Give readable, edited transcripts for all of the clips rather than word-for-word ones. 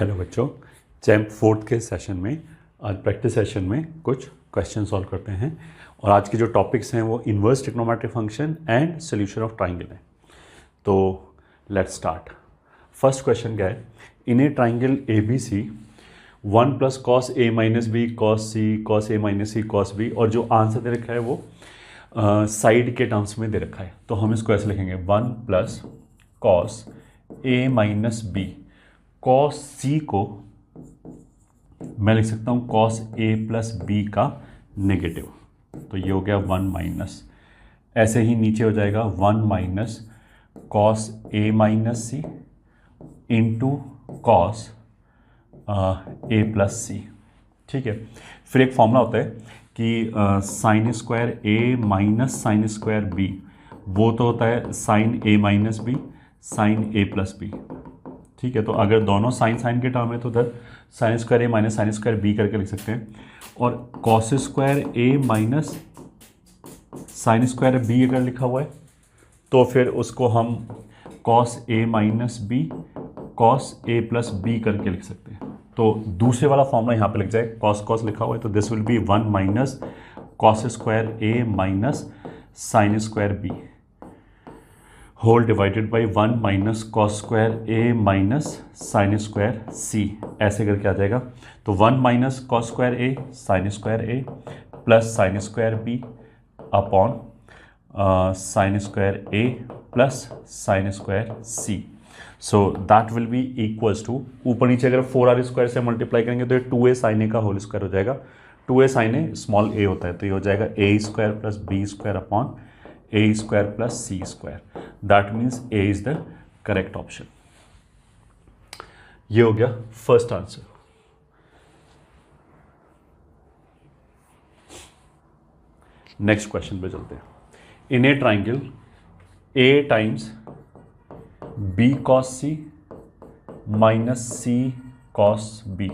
Hello बच्चों, champ fourth के session में आज प्रैक्टिस सेशन में कुछ क्वेश्चन सॉल्व करते हैं। और आज के जो टॉपिक्स हैं वो inverse trigonometric function and solution of triangle है। तो लेट्स स्टार्ट। फर्स्ट क्वेश्चन क्या है, in a triangle A B C 1 plus cos A minus B cos C cos A minus C cos B, और जो answer दे रखा है वो side के टर्म्स में दे रखा है। तो हम इसको ऐसे लिखेंगे 1 plus cos A minus B. Cos सी को मैं लिख सकता हूँ कॉस ए प्लस बी का नेगेटिव, तो ये हो गया 1 माइनस, ऐसे ही नीचे हो जाएगा 1 minus cos A minus C into cos A plus सी। ठीक है, फिर एक फॉर्मूला होता है कि साइन स्क्वायर ए माइनस साइन स्क्वायर बी, वो तो होता है sign A minus B sign a plus B. ठीक है, तो अगर दोनों साइन साइन के टर्म है तो उधर साइन स्क्वायर ए माइनस साइन स्क्वायर बी करके लिख सकते हैं। और कॉस स्क्वायर ए माइनस साइन स्क्वायर बी अगर लिखा हुआ है तो फिर उसको हम cos A minus B cos A plus B करके लिख सकते हैं। तो दूसरे वाला फॉर्मूला यहाँ पे लिख जाए, कॉस कॉस लिखा हुआ है तो this will be 1 minus cos square A minus sine square B whole divided by 1 minus cos square A minus sine square C, ऐसे करके आ जाएगा। तो 1 minus cos square A sine square A plus sine square B upon sine square A plus sine square C. So that will be equals to, ऊपर नीचे अगर 4r square से multiply करेंगे तो ये 2a साइन ए का होल स्क्वायर हो जाएगा। 2a साइन ए स्मॉल ए होता है तो ये हो जाएगा a square plus B square upon a square plus C square. That means a is the correct option. ये हो गया फर्स्ट आंसर। नेक्स्ट क्वेश्चन पे चलते हैं। In a triangle a times b cos C minus C cos B,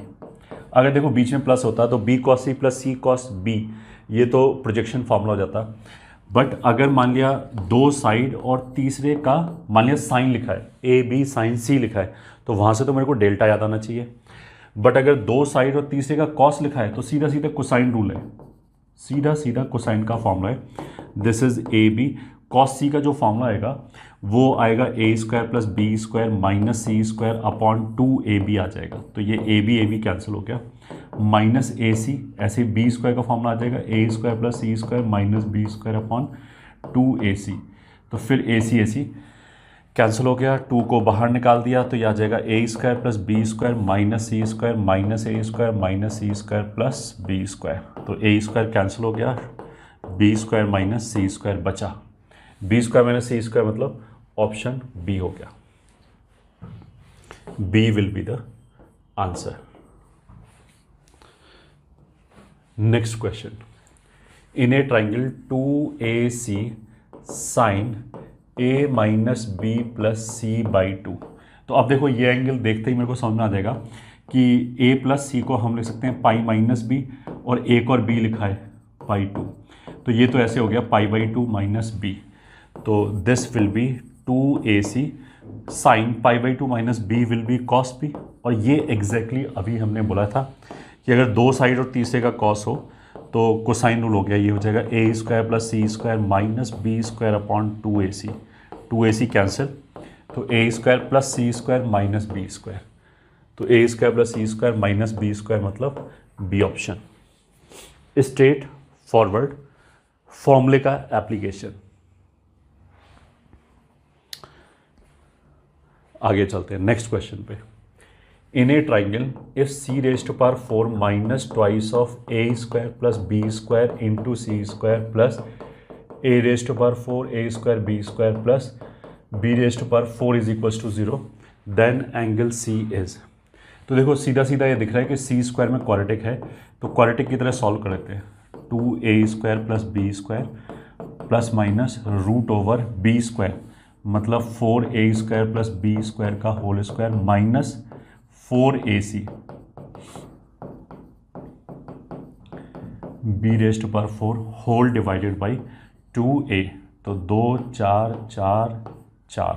अगर देखो बीच में प्लस होता तो b कॉस सी प्लस सी कॉस बी, ये तो प्रोजेक्शन फॉर्मूला हो जाता। बट अगर मान लिया दो साइड और तीसरे का मान लिया साइन लिखा है, ए बी साइन सी लिखा है, तो वहाँ से तो मेरे को डेल्टा याद आना चाहिए। बट अगर दो साइड और तीसरे का कॉस लिखा है तो सीधा सीधा कोसाइन रूल है, सीधा सीधा कोसाइन का फॉर्मूला है। This is A B, cos C का जो फॉर्मूला आएगा वो आएगा A square plus B square minus C square upon 2ab आ जाएगा। तो ये ए बी कैंसिल हो गया, माइनस ए सी, ऐसे बी स्क्वायर का फॉर्मूला आ जाएगा ए स्क्वायर प्लस सी square minus B square upon 2ac। तो फिर ए सी कैंसिल हो गया, 2 को बाहर निकाल दिया तो यह आ जाएगा ए square plus B square minus C square minus A square minus C square plus B square. तो ए स्क्वायर कैंसिल हो गया, B square minus C square बचा, B square minus C square मतलब ऑप्शन बी हो गया। B will be the answer. Next question, in a triangle 2ac sine a minus B plus C by 2। तो अब देखो ये एंगल देखते ही मेरे को समझ में आ जाएगा कि a प्लस सी को हम लिख सकते हैं पाई माइनस बी, और एक और b लिखा है पाई 2, तो ये तो ऐसे हो गया पाई बाई 2 माइनस बी। तो this will be 2ac sine pi by 2 minus B will be cos B. और ये एग्जैक्टली अभी हमने बोला था कि अगर दो साइड और तीसरे का कॉस हो तो कोसाइन रूल हो गया, ये हो जाएगा ए स्क्वायर प्लस सी square minus B square upon 2ac cancel, तो A square plus C square minus B square, तो A square plus C square minus B square मतलब बी ऑप्शन। स्ट्रेट फॉरवर्ड फॉर्मूले का एप्लीकेशन। आगे चलते हैं नेक्स्ट क्वेश्चन पे। In a triangle if c raise to power 4 minus twice of a square plus B square into C square plus a raise to power 4 a square B square plus b raise to power 4 is equals to 0, then angle c is. तो देखो सीधा सीधा ये दिख रहा है कि c square में क्वाड्रेटिक है, तो क्वाड्रेटिक की तरह सॉल्व कर लेते हैं। 2a square plus B square plus minus root over B square मतलब 4a square plus B square का whole square minus 4ac B raise to power 4 whole divided by 2a, तो 2 4 4 4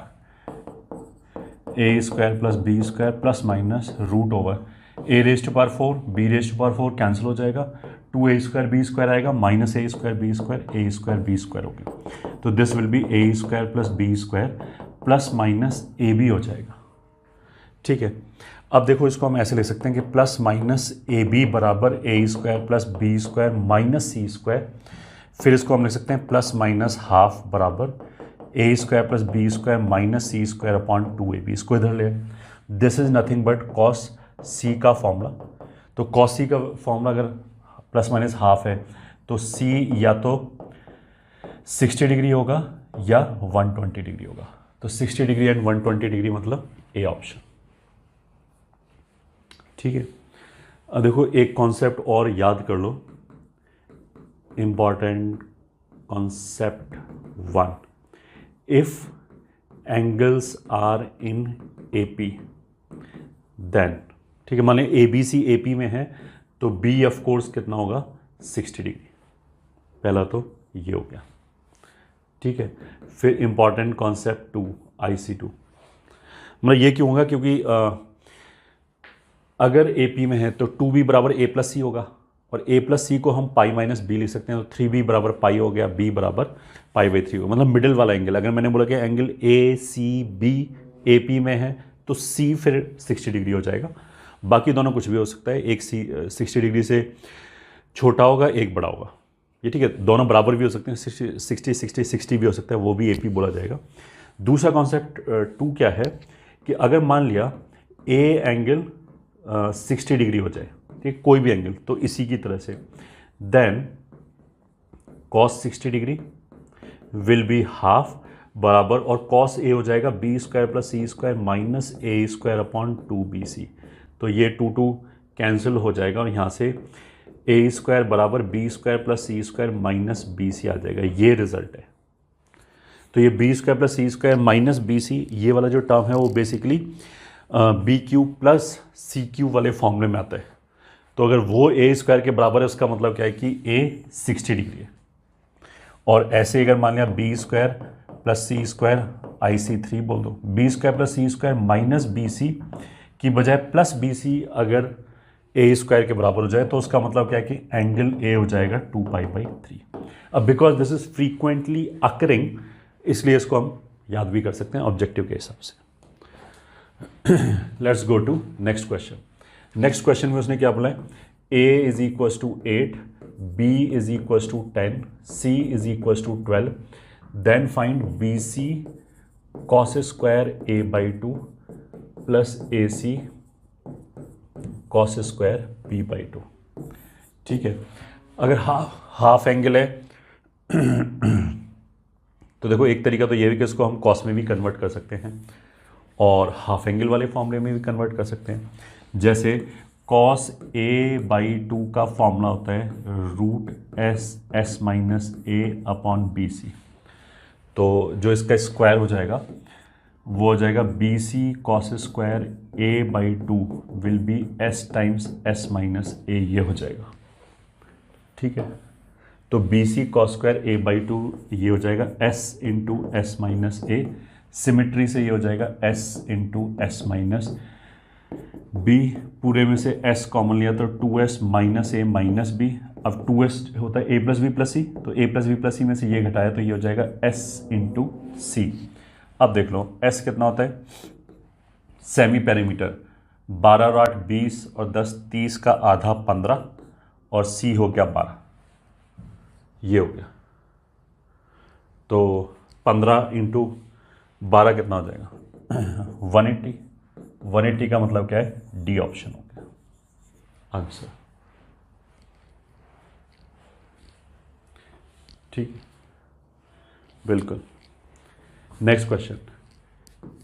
A square plus B square plus minus root over A raise to power 4 B raise to power 4 cancel हो जाएगा, 2a square B square आएगा minus A square B square हो गया। तो this will be A square plus B square plus minus A B हो जाएगा। ठीक है, अब देखो इसको हम ऐसे ले सकते हैं कि प्लस माइनस ए बी बराबर A square plus B square minus C square. फिर इसको हम लिख सकते हैं प्लस माइनस हाफ बराबर A square plus B square minus C square upon 2ab। इसको इधर ले, this is nothing but cos C का फॉर्मूला। तो कॉस सी का फॉर्मूला अगर प्लस माइनस हाफ है तो सी या तो 60 डिग्री होगा या 120 डिग्री होगा। तो 60 डिग्री एंड 120 डिग्री मतलब ए ऑप्शन। ठीक है, अब देखो एक कॉन्सेप्ट और याद कर लो, important concept 1। If angles are in AP then, ठीक है, मान लें ABC AP में है तो B ऑफ कोर्स कितना होगा 60 डिग्री। पहला तो ये हो गया। ठीक है, फिर इंपॉर्टेंट कॉन्सेप्ट 2 IC2। मतलब ये क्यों होगा, क्योंकि अगर AP में है तो 2B बराबर A प्लस सी होगा और A प्लस सी को हम पाई माइनस बी लिख सकते हैं। तो 3B बराबर पाई हो गया, B बराबर पाई बाई 3 होगा। मतलब मिडिल वाला एंगल। अगर मैंने बोला कि एंगल ACB AP में है तो C फिर 60 डिग्री हो जाएगा। बाकी दोनों कुछ भी हो सकता है, एक 60 डिग्री से छोटा होगा, एक बड़ा होगा। ये ठीक है, दोनों बराबर भी हो सकते हैं, 60 भी हो सकता है, वो भी AP बोला जाएगा। दूसरा कॉन्सेप्ट 2 क्या है कि अगर मान लिया A एंगल 60 डिग्री हो जाए, ठीक, कोई भी एंगल, तो इसी की तरह से then cos 60 degree will be half बराबर, और कॉस ए हो जाएगा B square plus C square minus A square upon 2BC। तो ये 2 कैंसिल हो जाएगा और यहाँ से ए स्क्वायर बराबर बी स्क्वायर प्लस सी स्क्वायर माइनस BC आ जाएगा। ये रिजल्ट है। तो ये बी स्क्वायर प्लस सी स्क्वायर माइनस BC, ये वाला जो टर्म है वो बेसिकली BQ प्लस CQ वाले फॉर्मूले में आता है। तो अगर वो ए स्क्वायर के बराबर है उसका मतलब क्या है कि A 60 डिग्री है। और ऐसे अगर मान लिया बी स्क्वायर प्लस सी स्क्वायर IC3 बोल दो, बी स्क्वायर प्लस सी स्क्वायर माइनस BC की बजाय प्लस BC अगर A स्क्वायर के बराबर हो जाए तो उसका मतलब क्या है कि एंगल A हो जाएगा 2π/3। अब because this is frequently occurring, इसलिए इसको हम याद भी कर सकते हैं ऑब्जेक्टिव के हिसाब से। Let's go to next question. Next question में उसने क्या बोला है, A is equal to 8, B is equal to 10, C is equal to 12, then find BC cos square A/2 प्लस AC cos स्क्वायर B/2। ठीक है, अगर हाफ एंगल है तो देखो एक तरीका तो ये भी कि इसको हम कॉस में भी कन्वर्ट कर सकते हैं और हाफ एंगल वाले फॉर्मूले में भी कन्वर्ट कर सकते हैं। जैसे cos A/2 का फॉर्मूला होता है root S minus A upon BC। तो जो इसका स्क्वायर हो जाएगा वो हो जाएगा BC cos square A/2 will be S times S minus A, ये हो जाएगा। ठीक है, तो BC cos स्क्वायर A/2 ये हो जाएगा S into S minus A। Symmetry से ये हो जाएगा S into S minus B। पूरे में से S कॉमन लिया तो 2S minus A minus B। अब 2S होता है A plus B plus C, तो A plus B plus C में से ये घटाया तो ये हो जाएगा S इंटू C। अब देख लो S कितना होता है, सेमी पेरीमीटर 12 और 8 20 और 10 30 का आधा 15 और C हो गया 12, ये हो गया। तो 15 इंटू 12 कितना हो जाएगा 180। 180 का मतलब क्या है, डी ऑप्शन हो गया आंसर। ठीक, बिल्कुल। नेक्स्ट क्वेश्चन,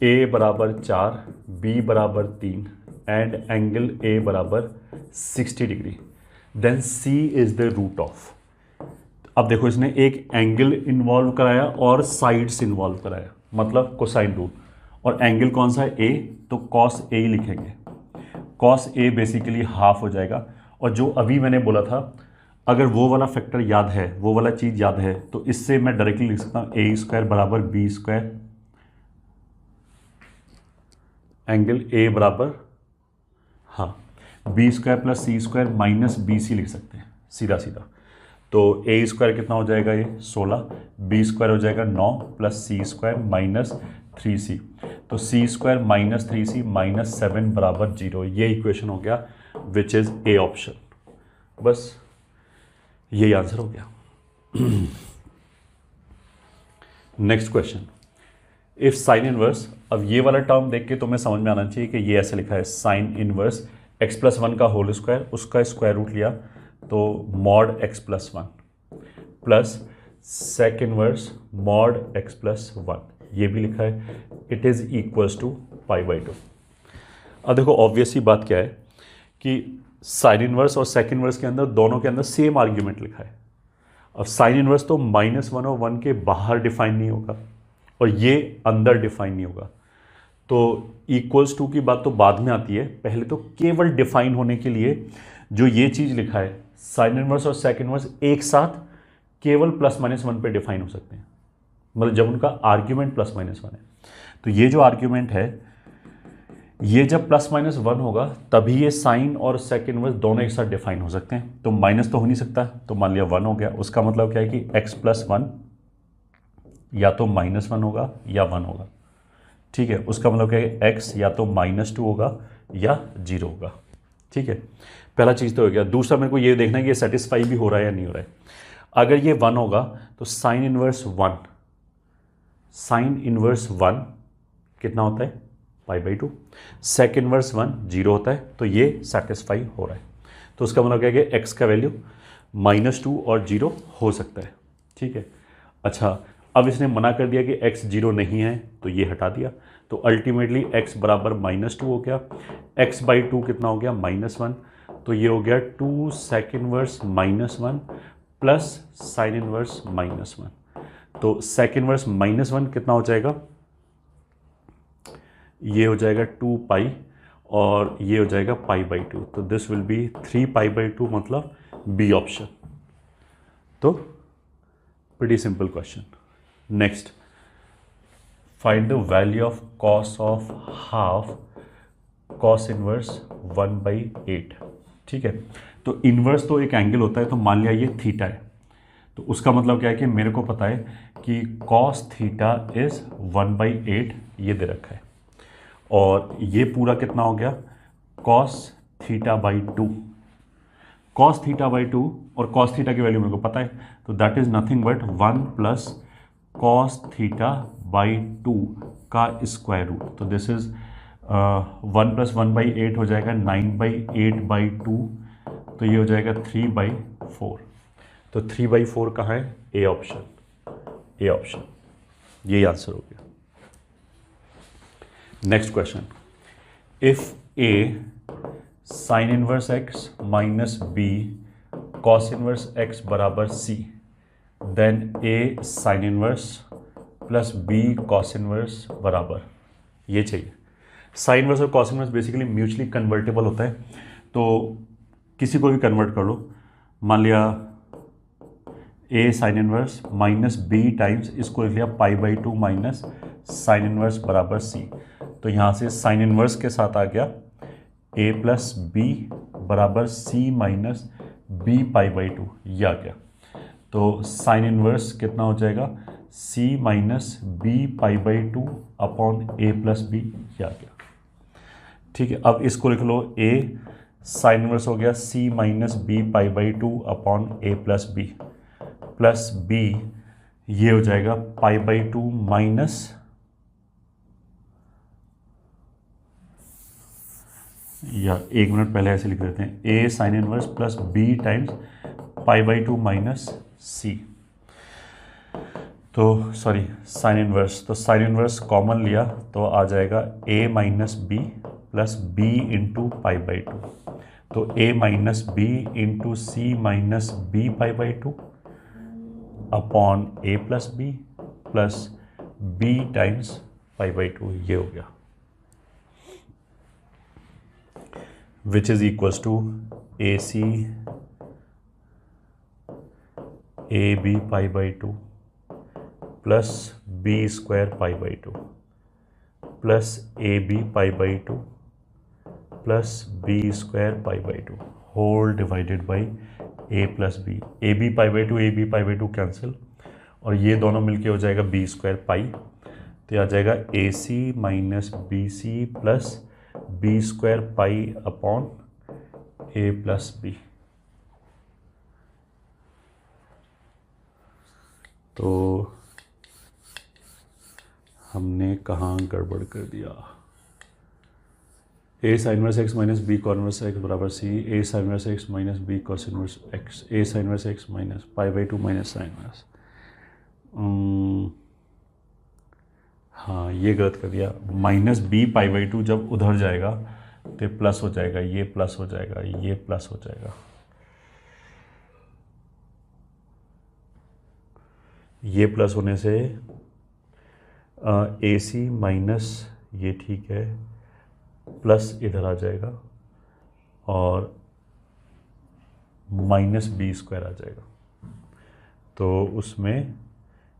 A बराबर 4, B बराबर 3 एंड एंगल A बराबर 60 डिग्री, then C is the root of. अब देखो इसने एक एंगल इन्वॉल्व कराया और साइड्स इन्वॉल्व कराया, मतलब कोसाइन रूल। और एंगल कौन सा है, A, तो cos A ही लिखेंगे। cos A बेसिकली हाफ हो जाएगा। और जो अभी मैंने बोला था, अगर वो वाला फैक्टर याद है, वो वाला चीज़ याद है, तो इससे मैं डायरेक्टली लिख सकता हूँ A स्क्वायर बराबर B स्क्वायर एंगल ए बराबर, हाँ, बी स्क्वायर प्लस सी स्क्वायर माइनस बी सी लिख सकते हैं सीधा सीधा। तो ए स्क्वायर कितना हो जाएगा, ये 16, बी स्क्वायर हो जाएगा 9 प्लस सी स्क्वायर माइनस 3c। तो सी स्क्वायर माइनस 3c माइनस 7 बराबर 0। ये इक्वेशन हो गया विच इज़ ए ऑप्शन। बस यही आंसर हो गया। Next question, if sine inverse, अब ये वाला टर्म देख के तुम्हें समझ में आना चाहिए कि ये ऐसे लिखा है, साइन इनवर्स x प्लस 1 का होल स्क्वायर, उसका स्क्वायर रूट लिया तो mod x plus 1 plus sec inverse mod x plus 1, ये भी लिखा है, इट इज़ इक्वल्स टू π/2। अब देखो ऑब्वियस ही बात क्या है कि साइन इनवर्स और सेक इनवर्स के अंदर, दोनों के अंदर सेम आर्ग्यूमेंट लिखा है। अब साइन इनवर्स तो -1 और 1 के बाहर डिफाइन नहीं होगा और ये अंदर डिफाइन नहीं होगा, तो इक्वल्स टू की बात तो बाद में आती है। पहले तो केवल डिफाइन होने के लिए जो ये चीज़ लिखा है, साइन इनवर्स और सेक इनवर्स एक साथ केवल ±1 पे डिफाइन हो सकते हैं, मतलब जब उनका आर्ग्यूमेंट +-1 है। तो ये जो आर्ग्यूमेंट है, ये जब +-1 होगा तभी ये साइन और सेक इनवर्स दोनों एक साथ डिफाइन हो सकते हैं। तो माइनस तो हो नहीं सकता, तो मान लिया 1 हो गया। उसका मतलब क्या है कि x प्लस 1 या तो -1 होगा या 1 होगा, ठीक है। उसका मतलब क्या है, x या तो -2 होगा या 0 होगा, ठीक है। पहला चीज़ तो हो गया। दूसरा मेरे को ये देखना है कि ये सेटिस्फाई भी हो रहा है या नहीं हो रहा है। अगर ये 1 होगा तो साइन इनवर्स 1, साइन इनवर्स 1 कितना होता है, π/2। सेक इनवर्स 1 0 होता है, तो ये सेटिस्फाई हो रहा है। तो उसका मतलब क्या है कि x का वैल्यू -2 और 0 हो सकता है, ठीक है। अच्छा, अब इसने मना कर दिया कि x 0 नहीं है, तो ये हटा दिया। तो अल्टीमेटली x बराबर -2 हो गया, x/2 कितना हो गया, -1। तो ये हो गया 2 sec inverse -1 plus sine inverse -1। तो सेक इनवर्स -1 कितना हो जाएगा, ये हो जाएगा 2π और ये हो जाएगा π/2। तो दिस विल बी 3π/2, मतलब बी ऑप्शन। तो pretty simple question. Next, find the value of cos of half cos inverse 1/8, ठीक है। तो इनवर्स तो एक एंगल होता है, तो मान लिया ये थीटा है, तो उसका मतलब क्या है कि मेरे को पता है कि कॉस थीटा इज 1/8, ये दे रखा है। और ये पूरा कितना हो गया, कॉस थीटा/2। कॉस थीटा/2 और कॉस थीटा की वैल्यू मेरे को पता है, तो that is nothing but 1 plus cos थीटा/2 का स्क्वायर रूट। तो दिस इज 1 प्लस 1/8 हो जाएगा 9/8/2, तो ये हो जाएगा 3/4। तो 3/4 कहाँ है, ए ऑप्शन, ए ऑप्शन, यही आंसर हो गया। Next question, if A sine inverse x minus B cos inverse x बराबर c, then A sine inverse plus B cos inverse बराबर, ये चाहिए। साइन इनवर्स और cos inverse basically mutually convertible होता है, तो किसी को भी कन्वर्ट कर लो। मान लिया A sine inverse minus B times, इसको लिख लिया π/2 माइनस साइन इनवर्स बराबर c। तो यहाँ से साइन इनवर्स के साथ आ गया a प्लस बी बराबर c माइनस b π/2, ये आ गया। तो साइन इनवर्स कितना हो जाएगा, c minus b π/2 upon a plus B, ये आ गया, ठीक है। अब इसको लिख लो, a साइन इनवर्स हो गया c minus b π/2 upon a plus B, plus b ये हो जाएगा π/2 माइनस, या एक मिनट पहले ऐसे लिख देते हैं, a sine inverse plus b times π/2 minus c। तो सॉरी साइन इनवर्स, तो साइन इनवर्स कॉमन लिया तो आ जाएगा a minus B plus b into π/2। तो a minus B into C minus b π/2 upon a plus B plus b times π/2, ये हो गया, which is equals to AC AB π/2 plus b square π/2 plus A B pi by two plus B square pi by two whole divided by A plus B. A B pi by two, A B pi by two cancel, और ये दोनों मिलके हो जाएगा B square पाई, तो आ जाएगा A C minus B C plus B square pi upon A plus B. तो हमने कहाँ गड़बड़ कर दिया? A sine inverse x minus B cos inverse X बराबर C, A sine inverse x minus B cos inverse X, A sine inverse x minus pi by two minus sine inverse. हाँ, ये गलत कर दिया। Minus B pi by two जब उधर जाएगा तो प्लस हो जाएगा, ये प्लस हो जाएगा, ये प्लस हो जाएगा। ये प्लस होने से ए सी माइनस ये ठीक है प्लस इधर आ जाएगा और माइनस बी स्क्वायर आ जाएगा, तो उसमें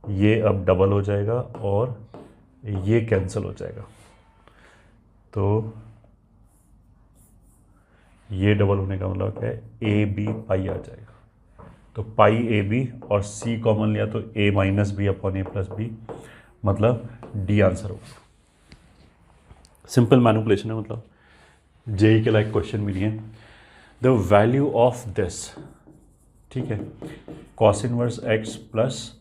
ये अब डबल हो जाएगा और ये कैंसिल हो जाएगा, तो ये डबल होने का मतलब क्या है? ए बी पाई आ जाएगा। तो पाई ए बी और सी कॉमन लिया तो ए minus B upon A plus B, मतलब डी आंसर होगा। सिंपल मैनिपुलेशन है, मतलब जेई के लाइक क्वेश्चन भी नहीं है। द वैल्यू ऑफ दिस, ठीक है, cos inverse X plus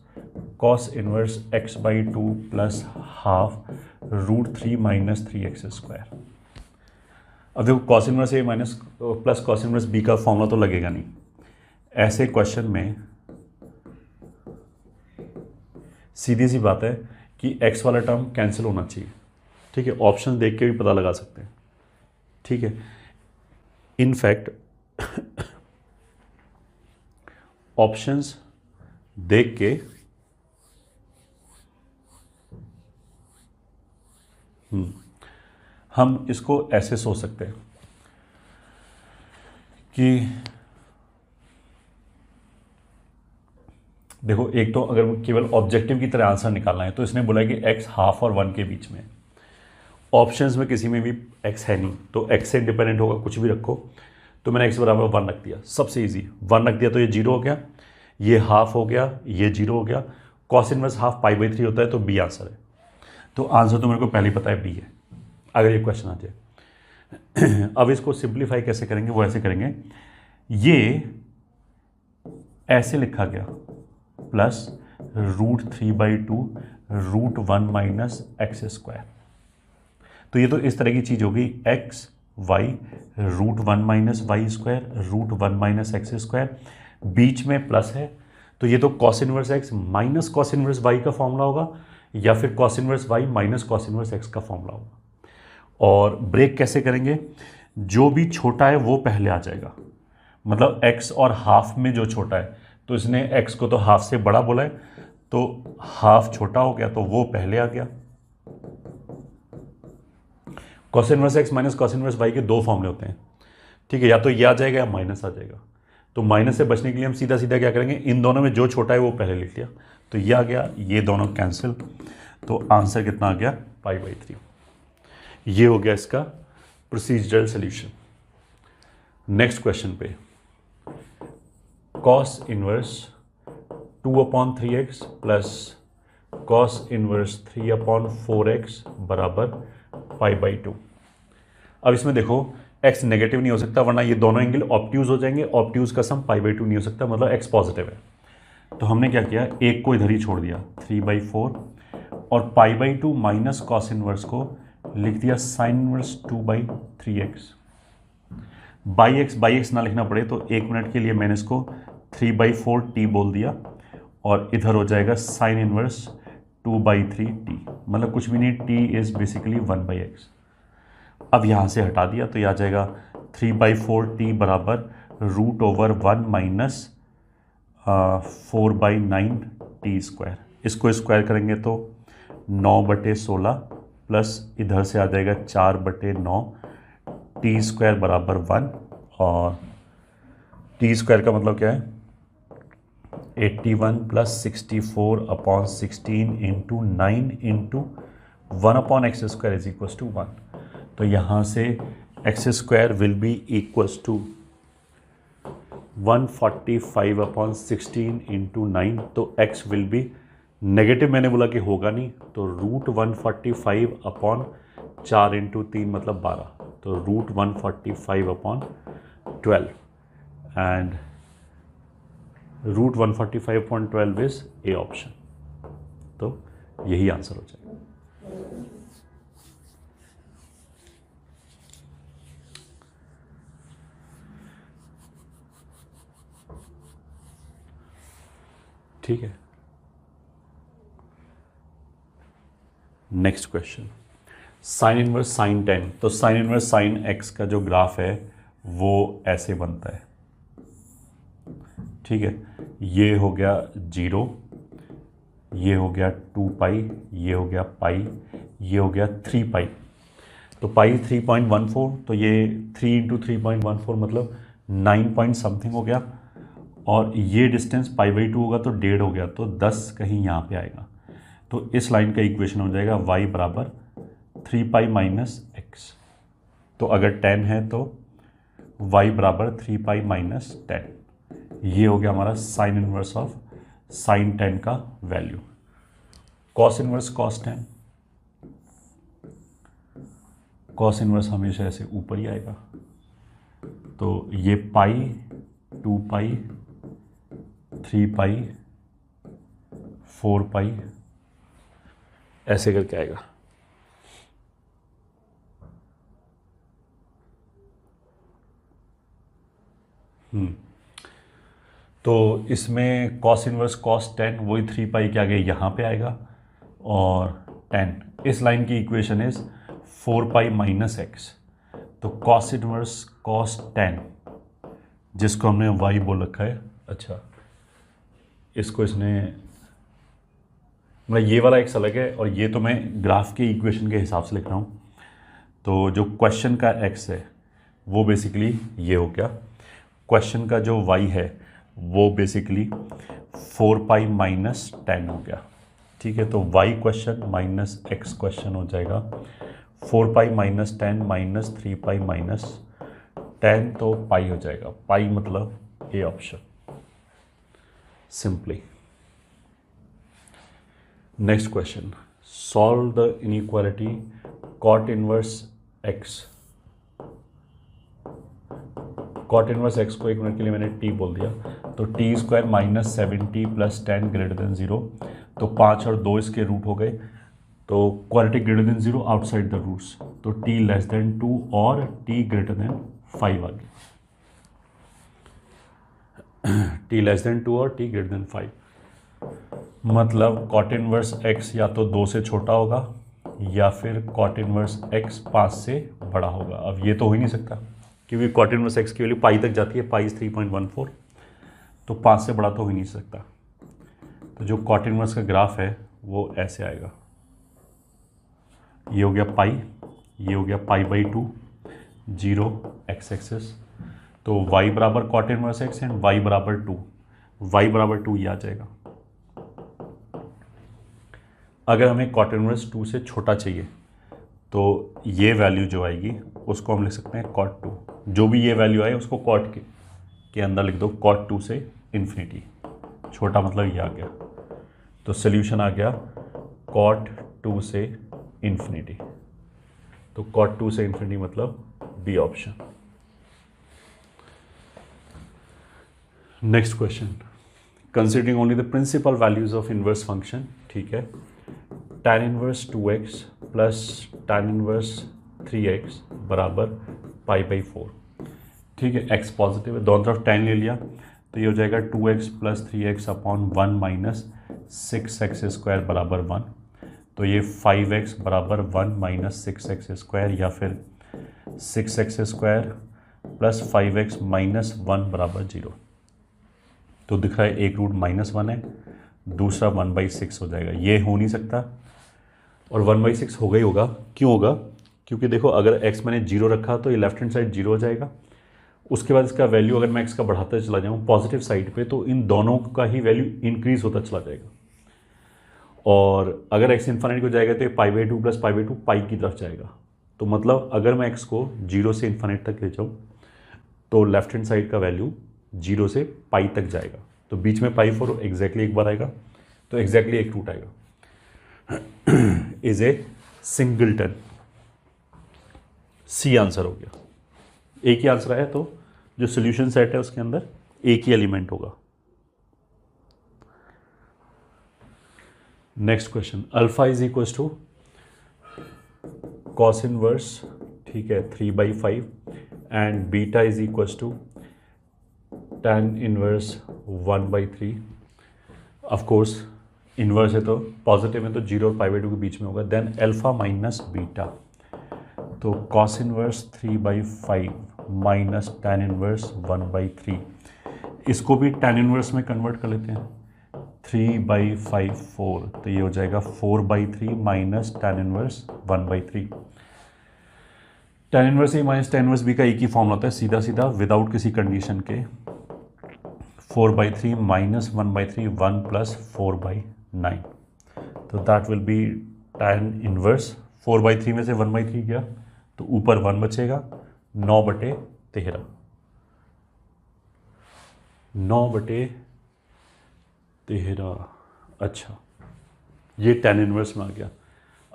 cos inverse X by two plus half root three minus three X square. अब देखो cos inverse A minus plus cos inverse B का formula तो लगेगा नहीं। ऐसे क्वेश्चन में सीधी सी बात है कि एक्स वाला टर्म कैंसिल होना चाहिए, ठीक है। ऑप्शन देख के भी पता लगा सकते हैं, ठीक है। इनफैक्ट ऑप्शंस देख के हम इसको ऐसे सोच सकते हैं कि देखो, एक तो अगर केवल ऑब्जेक्टिव की तरह आंसर निकालना है तो इसने बोला है कि एक्स हाफ और वन के बीच में। ऑप्शंस में किसी में भी एक्स है नहीं, तो एक्स से इंडिपेंडेंट होगा कुछ भी रखो, तो मैंने एक्स बराबर वन रख दिया, सबसे इजी। वन रख दिया तो ये जीरो हो गया, ये हाफ हो गया, ये जीरो हो गया। Cos inverse half pi by three होता है, तो बी आंसर है। तो आंसर तो मेरे को पहले ही पता है बी है, अगर ये क्वेश्चन आ जाए। अब इसको सिंप्लीफाई कैसे करेंगे? वो ऐसे करेंगे, ये ऐसे लिखा गया plus root three by two root one minus X square. तो ये तो इस तरह की चीज होगी, X Y root one minus Y square root one minus X square, बीच में प्लस है, तो ये तो cos inverse x minus cos inverse Y का फॉर्मूला होगा, या फिर cos inverse Y minus cos inverse X का फॉर्मूला होगा। और ब्रेक कैसे करेंगे? जो भी छोटा है वो पहले आ जाएगा, मतलब एक्स और हाफ में जो छोटा है, तो इसने एक्स को तो हाफ से बड़ा बोला है, तो हाफ छोटा हो गया तो वो पहले आ गया। Cos inverse x minus cos inverse y के दो फॉर्मूले होते हैं, ठीक है, या तो ये आ जाएगा या माइनस आ जाएगा। तो माइनस से बचने के लिए हम सीधा सीधा क्या करेंगे, इन दोनों में जो छोटा है वो पहले लिख लिया, तो ये आ गया, ये दोनों कैंसिल, तो आंसर कितना आ गया? Pi by three. ये हो गया इसका प्रोसीजरल सॉल्यूशन। नेक्स्ट क्वेश्चन पे, cos inverse two upon three x plus cos inverse three upon four x बराबर पाई बाई टू। अब इसमें देखो x नेगेटिव नहीं हो सकता, वरना ये दोनों एंगल ऑब्ट्यूज हो जाएंगे, ऑब्ट्यूज का सम पाई बाई टू नहीं हो सकता, मतलब x पॉजिटिव है। तो हमने क्या किया, एक को इधर ही छोड़ दिया, थ्री बाई फोर, और पाई by two minus cos inverse को लिख दिया sign inverse two by three x. By x ना लिखना पड़े तो एक मिनट के लिए मैंने इसको थ्री बाई फोर टी बोल दिया, और इधर हो जाएगा sine inverse two by three t, मतलब कुछ भी नहीं, t is basically one by x. अब यहाँ से हटा दिया तो यह आ जाएगा थ्री बाई फोर टी बराबर root over one minus four by nine t square. इसको स्क्वायर करेंगे तो 9/16 प्लस इधर से आ जाएगा 4/9, टी स्क्वायर बराबर 1, और टी स्क्वायर का मतलब क्या है, 81 plus 64 upon 16 into 9 into 1/x² is equals to 1। तो यहाँ से x² will be equals to 145/16 into 9। तो x विल बी नेगेटिव, मैंने बोला कि होगा नहीं, तो √145/4 इंटू 3 मतलब 12, तो √145/12 एंड √145/12 इज ए ऑप्शन। तो यही आंसर हो जाएगा। ठीक है, next question, sine inverse sine 10। तो साइन इनवर्स साइन x का जो ग्राफ है वो ऐसे बनता है। ठीक है, ये हो गया 0, ये हो गया 2 पाई, ये हो गया पाई, ये हो गया 3 पाई। तो पाई 3.14, तो ये 3 इंटू 3.14 मतलब 9 पॉइंट समथिंग हो गया। और ये डिस्टेंस π/2 होगा तो 1.5 हो गया, तो 10 कहीं यहाँ पे आएगा। तो इस लाइन का इक्वेशन हो जाएगा y बराबर 3 पाई माइनस एक्स। तो अगर 10 है तो y बराबर 3 पाई माइनस 10। ये हो गया हमारा साइन इनवर्स ऑफ साइन 10 का value. Cos inverse cos 10, cos inverse हमेशा ऐसे ऊपर ही आएगा। तो ये पाई, 2 पाई, 3 पाई, 4 पाई ऐसे करके आएगा। तो इसमें कॉस इनवर्स कॉस 10 वही 3 पाई के आगे यहाँ पे आएगा, और 10 इस लाइन की equation is 4 pi minus x. तो कॉस इनवर्स कॉस 10 जिसको हमने y बोल रखा है, अच्छा इसको इसने मतलब ये वाला x अलग है, और ये तो मैं ग्राफ के इक्वेशन के हिसाब से लिख रहा हूँ। तो जो क्वेश्चन का x है वो बेसिकली ये हो गया, क्वेश्चन का जो y है वो बेसिकली 4 पाई माइनस 10 हो गया। ठीक है, तो y question minus x question हो जाएगा 4 pi minus 10 minus 3 pi minus 10, तो पाई हो जाएगा। पाई मतलब A option simply. Next question, solve the inequality cot inverse x। Cot inverse x को 1 मिनट के लिए मैंने t बोल दिया, तो t² minus 7t plus 10 greater than 0। तो 5 और 2 इसके रूट हो गए, तो quality greater than 0 outside the roots, तो t लेस देन 2 और t ग्रेटर देन 5 आ गया। t लेस देन 2 और t ग्रेटर देन 5 मतलब कॉट इनवर्स x या तो 2 से छोटा होगा या फिर कॉट इनवर्स x 5 से बड़ा होगा। अब ये तो हो ही नहीं सकता क्योंकि कॉट इनवर्स x की वैल्यू पाई तक जाती है, पाई 3.14, तो 5 से बड़ा तो हो ही नहीं सकता। तो जो कॉट इनवर्स का ग्राफ है वो ऐसे आएगा, ये हो गया पाई, ये हो गया π/2, 0 x एक्सिस, तो y बराबर cot inverse x and y बराबर 2, y बराबर 2 ये आ जाएगा। अगर हमें कॉट इनवर्स 2 से छोटा चाहिए तो ये वैल्यू जो आएगी उसको हम लिख सकते हैं कॉट 2। जो भी ये वैल्यू आए उसको कॉट के अंदर लिख दो, कॉट 2 से इन्फिनिटी, छोटा मतलब ये आ गया। तो सोल्यूशन आ गया कॉट 2 से इन्फिनिटी। तो कॉट 2 से इन्फिनिटी मतलब B option. Next question, considering only the principal values of inverse function. ठीक है, tan inverse 2x plus tan inverse 3x बराबर π/4। ठीक है, x पॉजिटिव है, दोनों तरफ tan ले लिया, तो ये हो जाएगा 2x plus 3x upon 1 minus 6x² बराबर 1। तो ये 5x बराबर 1 माइनस 6x² या फिर 6x² प्लस 5x माइनस 1 बराबर 0। तो दिख रहा है एक रूट -1 है, दूसरा 1/6 हो जाएगा। ये हो नहीं सकता, और 1/6 होगा ही होगा। क्यों होगा? क्योंकि देखो अगर x मैंने 0 रखा तो ये लेफ्ट हैंड साइड 0 हो जाएगा, उसके बाद इसका वैल्यू अगर मैं x का बढ़ाता चला जाऊँ पॉजिटिव साइड पे तो इन दोनों का ही वैल्यू इंक्रीज होता चला जाएगा। और अगर x इन्फाइनाइट को जाएगा तो ये pi by two plus pi by two pi की तरफ जाएगा। तो मतलब अगर मैं x को 0 से इन्फाइनाइट तक ले जाऊँ तो लेफ्ट हैंड साइड का वैल्यू 0 से पाई तक जाएगा। तो बीच में पाई फोर एग्जैक्टली एक बार आएगा, तो एग्जैक्टली एक रूट आएगा। Is a singleton. C answer हो गया। एक ही आंसर आया, तो जो सोल्यूशन सेट है उसके अंदर एक ही एलिमेंट होगा। Next question, alpha is equal to cos inverse, ठीक है, 3/5 and beta is equal to tan inverse 1/3। Of course inverse है तो पॉजिटिव है तो 0 और पाई बाई टू के बीच में होगा। देन अल्फा माइनस बीटा, तो cos inverse 3/5 minus tan inverse 1/3। इसको भी tan इनवर्स में कन्वर्ट कर लेते हैं। 3/5 4, तो ये हो जाएगा 4/3 minus tan inverse 1/3। tan inverse A minus tan inverse B का एक ही फॉर्म होता है, सीधा सीधा विदाउट किसी कंडीशन के। 4/3 माइनस 1/3 1 प्लस 4/9, तो that will be tan inverse 4/3 में से 1/3 गया तो ऊपर 1 बचेगा, 9/13। 9/13। अच्छा, ये tan इनवर्स में आ गया।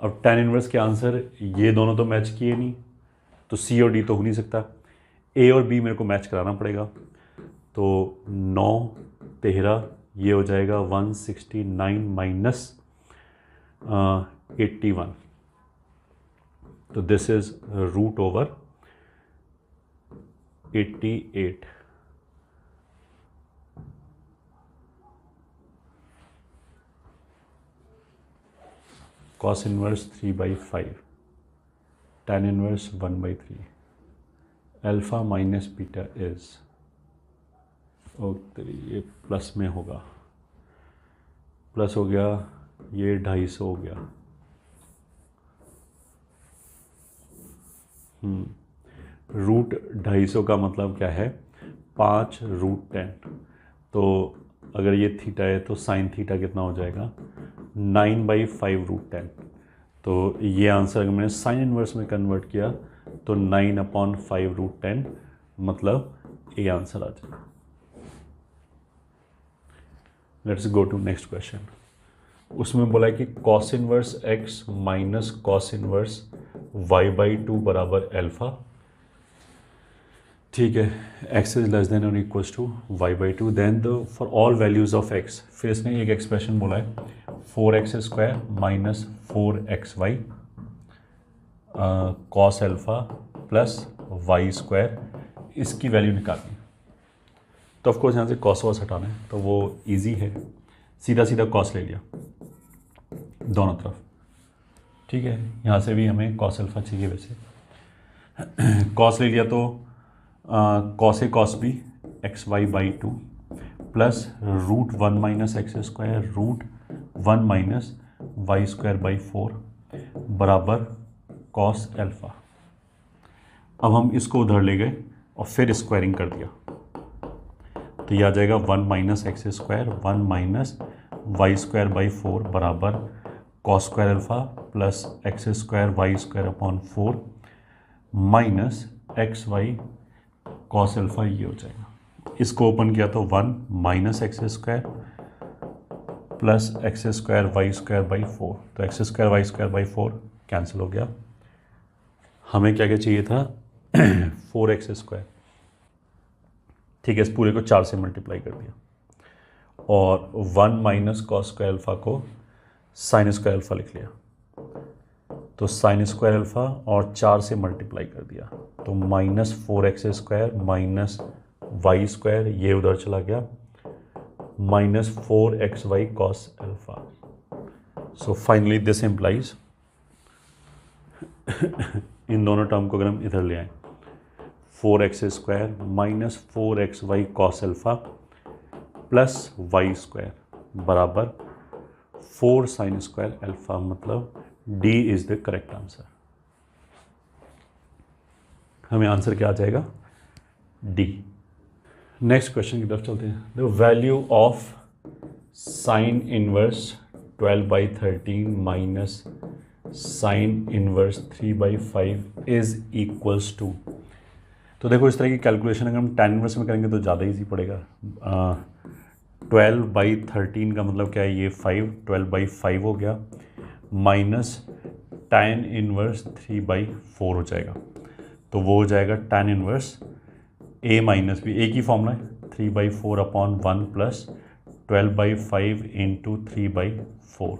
अब tan इनवर्स के आंसर ये दोनों तो मैच किए नहीं, तो सी और डी तो हो नहीं सकता। ए और बी मेरे को मैच कराना पड़ेगा, तो 9/13 ये हो जाएगा 169 माइनस 81, तो this is root over 88। Cos inverse 3/5, tan inverse 1/3, alpha minus beta is, okay ये प्लस में होगा, प्लस हो गया, ये 250 हो गया। रूट 250 का मतलब क्या है, 5√10। तो अगर ये थीटा है तो साइन थीटा कितना हो जाएगा, 9/5√10। तो ये आंसर अगर मैंने साइन इनवर्स में कन्वर्ट किया तो 9/5√10, मतलब ये आंसर आ जाएगा। Let's go to next question. उसमें बोला है कि cos inverse x minus cos inverse y/2 बराबर अल्फा, ठीक है, x इज लेस देन और equal to y/2। Then the for all values of x, फिर इसने एक एक्सप्रेशन बोला है 4x² minus 4xy cos alpha plus y², इसकी वैल्यू निकालनी। तो ऑफकोर्स यहाँ से कॉस वॉस हटाना है, तो वो इजी है, सीधा सीधा कॉस ले लिया दोनों तरफ, ठीक है। यहाँ से भी हमें कॉस अल्फा चाहिए वैसे। कॉस ले लिया तो cos A cos B xy/2 plus √1 minus x² √1 minus y²/4 बराबर कॉस अल्फा। अब हम इसको उधर ले गए और फिर स्क्वायरिंग कर दिया, तो यह आ जाएगा 1 माइनस x² 1 माइनस y²/4 बराबर cos square alpha plus x² y²/4 minus xy cos alpha, ये हो जाएगा। इसको ओपन किया तो 1 minus x² plus x² y²/4, तो x² y²/4 कैंसिल हो गया। हमें क्या क्या चाहिए था 4x², ठीक है, इस पूरे को 4 से मल्टीप्लाई कर दिया और 1 माइनस कॉस स्क्वायर अल्फा को साइन स्क्वायर अल्फा लिख लिया, तो साइन स्क्वायर अल्फा और 4 से मल्टीप्लाई कर दिया, तो माइनस 4x² माइनस y², ये उधर चला गया, minus 4xy cos alpha. So finally this implies इन दोनों टर्म को अगर हम इधर ले आए, 4x² minus 4xy cos alpha plus y² बराबर 4 साइन स्क्वायर अल्फा, मतलब D is the correct answer. हमें आंसर क्या आ जाएगा, D। नेक्स्ट क्वेश्चन की तरफ चलते हैं। The value of sine inverse 12/13 minus sine inverse 3/5 is equals to. तो देखो इस तरह की कैलकुलेशन अगर हम tan इनवर्स में करेंगे तो ज़्यादा इजी पड़ेगा। 12/13 का मतलब क्या है, ये 5, 12/5 हो गया माइनस tan इनवर्स 3/4 हो जाएगा। तो वो हो जाएगा tan inverse a minus B, एक ही फॉर्मूला है, 3/4/1 प्लस 12/5 इंटू 3/4,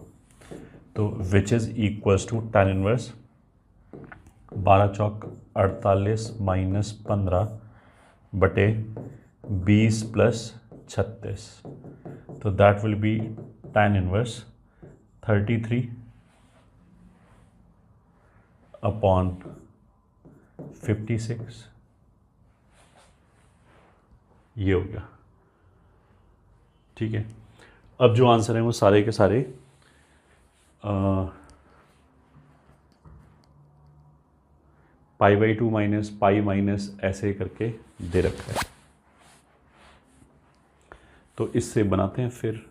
तो which is equals to tan inverse 12 चौक 48 माइनस 15 बटे 20 प्लस 36, तो that will be tan inverse 33/56, ये हो गया। ठीक है, अब जो आंसर है वो सारे के सारे π/2 माइनस पाई माइनस ऐसे करके दे रखा है। तो इससे बनाते हैं फिर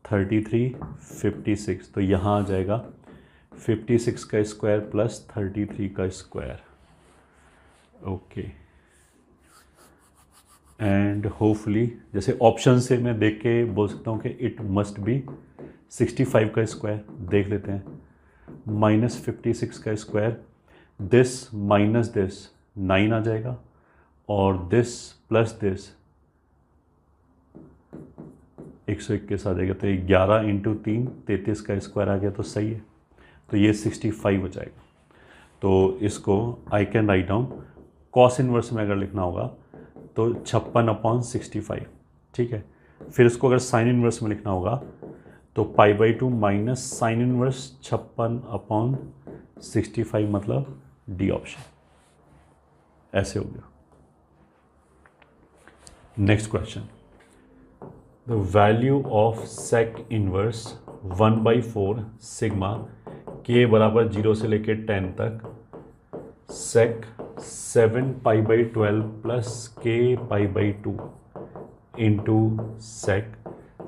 33/56, तो यहाँ आ जाएगा 56 का स्क्वायर प्लस 33 का स्क्वायर। ओके, एंड होपफुली जैसे ऑप्शन से मैं देख के बोल सकता हूँ कि इट मस्ट बी 65 का स्क्वायर। देख लेते हैं, माइनस 56 का स्क्वायर, दिस माइनस दिस 9 आ जाएगा और दिस प्लस दिस 121 आ जाएगा। तो ये 11 इंटू 3 33 का स्क्वायर आ गया, तो सही है। तो ये 65 हो जाएगा। तो इसको I can write down, cos inverse में अगर लिखना होगा तो 56/65। ठीक है, फिर इसको अगर साइन इनवर्स में लिखना होगा तो π/2 माइनस साइन इनवर्स 56/65, मतलब डी ऑप्शन। ऐसे हो गया। Next question, the value of sec inverse 1/4 sigma के बराबर 0 से लेकर 10 तक सेक 7π/12 plus K π/2 into sec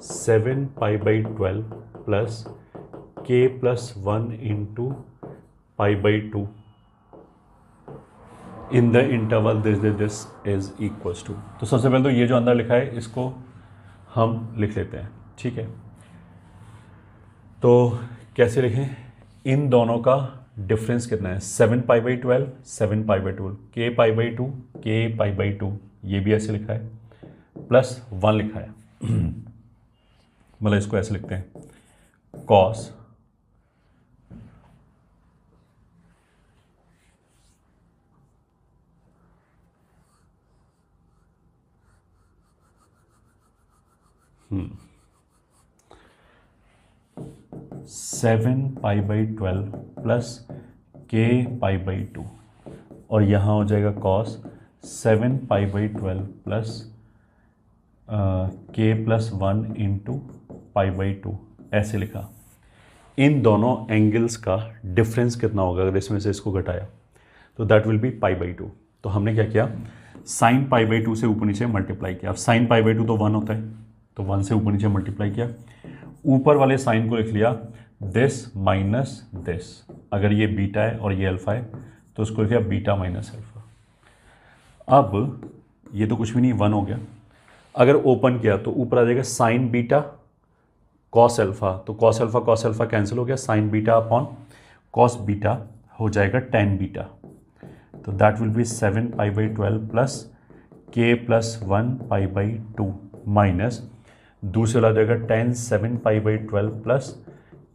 7π/12 plus K plus 1 into π/2 in the interval this is equals to. तो सबसे पहले तो ये जो अंदर लिखा है इसको हम लिख लेते हैं। ठीक है, तो कैसे लिखें, इन दोनों का डिफरेंस कितना है, 7π/12 7π/12, के π/2 के π/2, ये भी ऐसे लिखा है, प्लस 1 लिखा है। मतलब इसको ऐसे लिखते हैं, कॉस 7π/12 प्लस के π/2, और यहाँ हो जाएगा cos 7π/12 plus K plus 1 into π/2, ऐसे लिखा। इन दोनों एंगल्स का डिफरेंस कितना होगा अगर इसमें से इसको घटाया, तो दैट विल बी π/2। तो हमने क्या किया, साइन π/2 से ऊपर नीचे मल्टीप्लाई किया। अब साइन π/2 तो 1 होता है, तो 1 से ऊपर नीचे मल्टीप्लाई किया। ऊपर वाले साइन को लिख लिया दिस माइनस दिस, अगर ये बीटा है और ये अल्फा है तो उसको लिख लिया बीटा माइनस अल्फा। अब ये तो कुछ भी नहीं, 1 हो गया। अगर ओपन किया तो ऊपर आ जाएगा साइन बीटा कॉस अल्फा, तो कॉस अल्फा कैंसिल हो गया, sign beta upon cos beta हो जाएगा टेन बीटा। तो that will B 7π/12 plus K plus 1π/2 minus दूसरे वाला जाएगा 10 7π/12 प्लस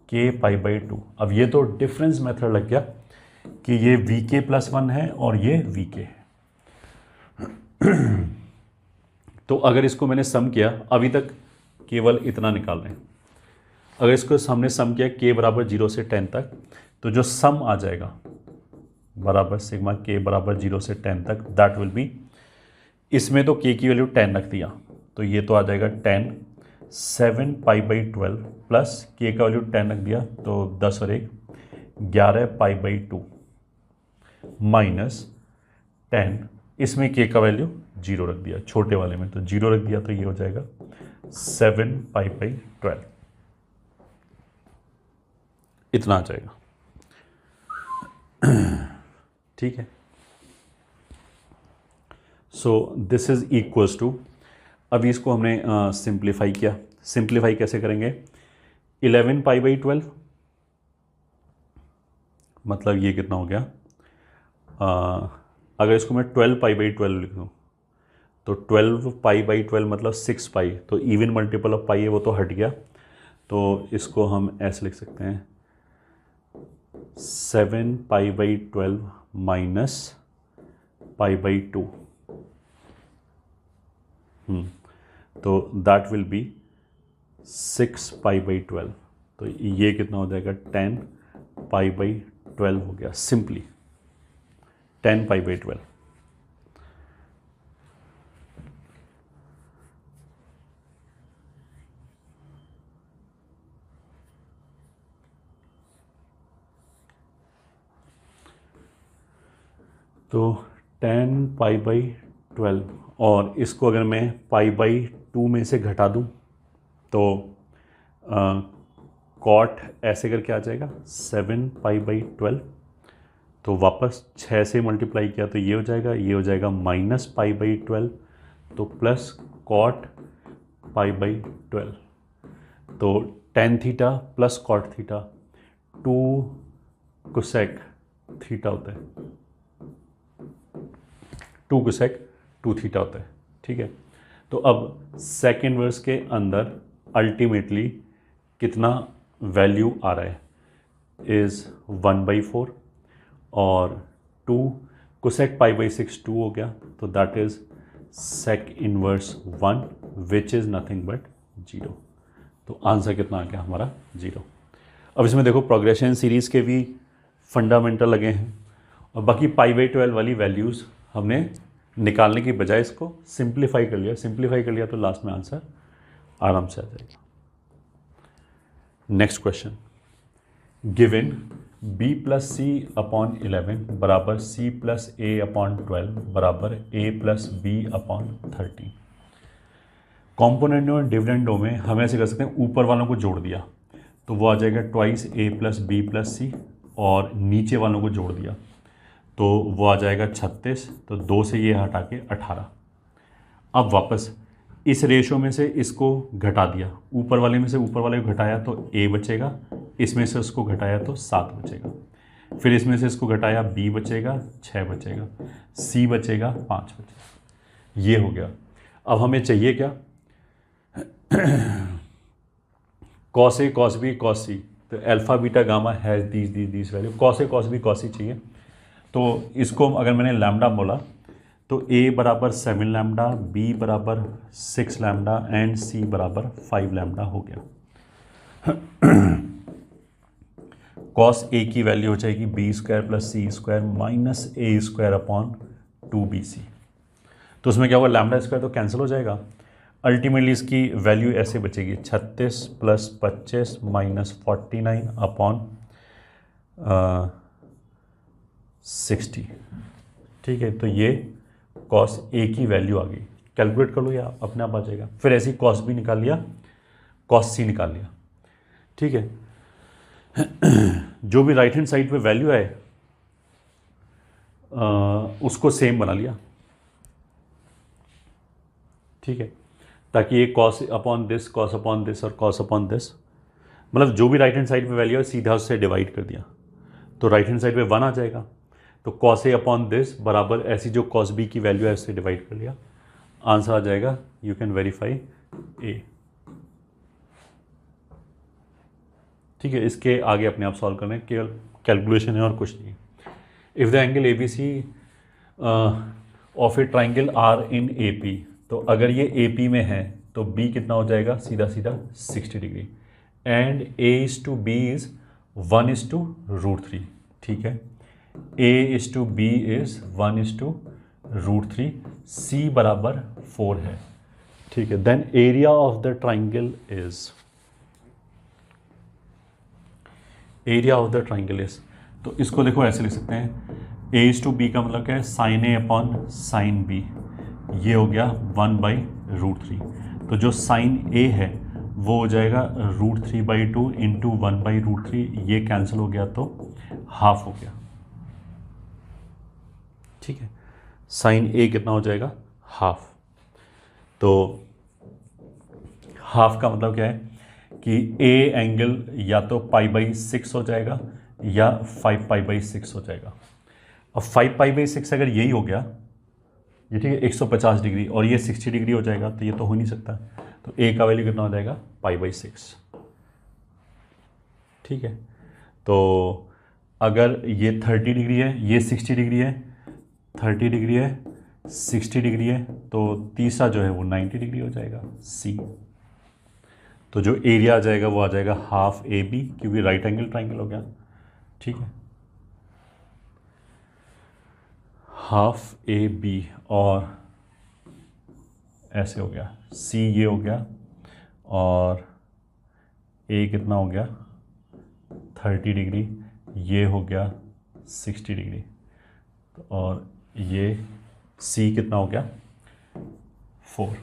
के π/2। अब ये तो डिफरेंस मेथड लग गया कि ये वीके प्लस 1 है और ये वीके है। तो अगर इसको मैंने सम किया, अभी तक केवल इतना निकाल रहे हैं, अगर इसको हमने सम किया के बराबर 0 से 10 तक, तो जो सम आ जाएगा बराबर सिग्मा के बराबर 0 से 10 तक, दैट विल बी, इसमें तो के की वैल्यू 10 रख दिया, तो ये तो आ जाएगा 10 7π/12 प्लस के का वैल्यू 10 रख दिया, तो 10 और 1 11π/2 माइनस 10, इसमें के का वैल्यू 0 रख दिया, छोटे वाले में तो 0 रख दिया, तो ये हो जाएगा 7π/12। इतना आ जाएगा। ठीक है, so this is equals to, अभी इसको हमने सिंप्लीफाई किया। सिंप्लीफाई कैसे करेंगे? 11 पाई बाई 12, मतलब ये कितना हो गया, अगर इसको मैं 12 पाई बाई 12 लिख दूँ तो 12 पाई बाई 12 मतलब 6 पाई, तो इवन मल्टीपल ऑफ पाई है वो तो हट गया, तो इसको हम ऐसे लिख सकते हैं 7 पाई बाई 12 माइनस पाई बाई 2, तो that will B 6 pi by 12, तो ये कितना हो जाएगा 10 पाई बाई 12 हो गया, सिंपली 10 पाई बाई 12। तो 10 पाई बाई 12, और इसको अगर मैं पाई बाई 2 में से घटा दूं तो कॉट ऐसे करके आ जाएगा 7 पाई बाई 12, तो वापस 6 से मल्टीप्लाई किया तो ये हो जाएगा, ये हो जाएगा माइनस पाई बाई 12, तो प्लस कॉट पाई बाई 12, तो tan theta plus cot theta 2 cosec theta होता है, 2 कोसेक 2 थीटा होता है। ठीक है, तो अब सेकेंड वर्स के अंदर अल्टीमेटली कितना वैल्यू आ रहा है इज़ 1/4, और 2 कोसेक पाई बाई 6 2 हो गया, तो that is sec inverse 1 which is nothing but 0। तो आंसर कितना आ गया हमारा 0। अब इसमें देखो प्रोग्रेशन सीरीज़ के भी फंडामेंटल लगे हैं, और बाकी पाई बाई 12 वाली वैल्यूज़ हमने निकालने की बजाय इसको सिंप्लीफाई कर लिया। सिंप्लीफाई कर लिया तो लास्ट में आंसर आराम से आ जाएगा। Next question, given b plus C upon 11 बराबर c प्लस a अपॉन 12 बराबर a प्लस b अपॉन 13। कॉम्पोनेंटों और डिविडेंडों में हम ऐसे कर सकते हैं, ऊपर वालों को जोड़ दिया तो वो आ जाएगा twice a plus B plus C, और नीचे वालों को जोड़ दिया तो वो आ जाएगा 36, तो 2 से ये हटा के 18। अब वापस इस रेशो में से इसको घटा दिया, ऊपर वाले में से ऊपर वाले को घटाया तो a बचेगा, इसमें से उसको घटाया तो 7 बचेगा, फिर इसमें से इसको घटाया b बचेगा 6 बचेगा, c बचेगा 5 बचेगा। ये हो गया। अब हमें चाहिए क्या? Cos A cos B cos सी, तो alpha beta gamma has these value, cos A cos B cos C चाहिए। तो इसको अगर मैंने लैम्डा बोला तो a बराबर 7 लैम्डा, b बराबर 6 लैम्डा एंड c बराबर 5 लैम्डा हो गया। कॉस a की वैल्यू हो जाएगी b square plus C square minus a square upon 2bc। तो उसमें क्या होगा, लैम्डा स्क्वायर तो कैंसिल हो जाएगा, अल्टीमेटली इसकी वैल्यू ऐसे बचेगी 36 प्लस 25 माइनस 49 अपॉन 60। ठीक है, तो ये कॉस ए की वैल्यू आ गई, कैलकुलेट कर लो या अपने आप आ जाएगा। फिर ऐसे ही कॉस बी निकाल लिया, कॉस सी निकाल लिया। ठीक है, जो भी राइट हैंड साइड पे वैल्यू है उसको सेम बना लिया। ठीक है, ताकि ये cos upon this, cos upon this और कॉस अपॉन दिस, मतलब जो भी राइट हैंड साइड पे वैल्यू है सीधा उससे डिवाइड कर दिया तो राइट हैंड साइड पे 1 आ जाएगा। तो कॉस ए अपॉन दिस बराबर ऐसी जो कॉस बी की वैल्यू है उससे डिवाइड कर लिया, आंसर आ जाएगा, यू कैन वेरीफाई ए। ठीक है, इसके आगे अपने आप सॉल्व करना है, केवल कैलकुलेशन है और कुछ नहीं। If the angle A B C of a triangle are in A P, तो अगर ये ए पी में है तो बी कितना हो जाएगा, सीधा सीधा 60 degree, and A is to B is 1:√3। ठीक है, a is to B is 1:√3, c बराबर 4 है। ठीक है, then area of the triangle is, area of the triangle is, तो इसको देखो ऐसे लिख सकते हैं, a इज टू बी का मतलब क्या है, साइन ए अपॉन साइन बी, ये हो गया 1/√3। तो जो साइन ए है वो हो जाएगा √3/2 इंटू 1/√3, ये कैंसिल हो गया तो हाफ हो गया। ठीक है, साइन ए कितना हो जाएगा, हाफ। तो हाफ का मतलब क्या है कि ए एंगल या तो π/6 हो जाएगा या 5π/6 हो जाएगा। अब 5π/6 अगर यही हो गया, ये ठीक है 150 डिग्री, और ये 60 डिग्री हो जाएगा, तो ये तो हो नहीं सकता। तो ए का वैल्यू कितना हो जाएगा, π/6। ठीक है, तो अगर ये 30 डिग्री है, ये 60 डिग्री है, 30 डिग्री है, 60 डिग्री है, तो तीसरा जो है वो 90 डिग्री हो जाएगा, सी। तो जो एरिया आ जाएगा वो आ जाएगा हाफ ए बी, क्योंकि राइट एंगल ट्राइंगल हो गया। ठीक है, हाफ ए बी, और ऐसे हो गया, सी ये हो गया, और ए कितना हो गया 30 डिग्री, ये हो गया 60 डिग्री, और ये सी कितना हो गया 4।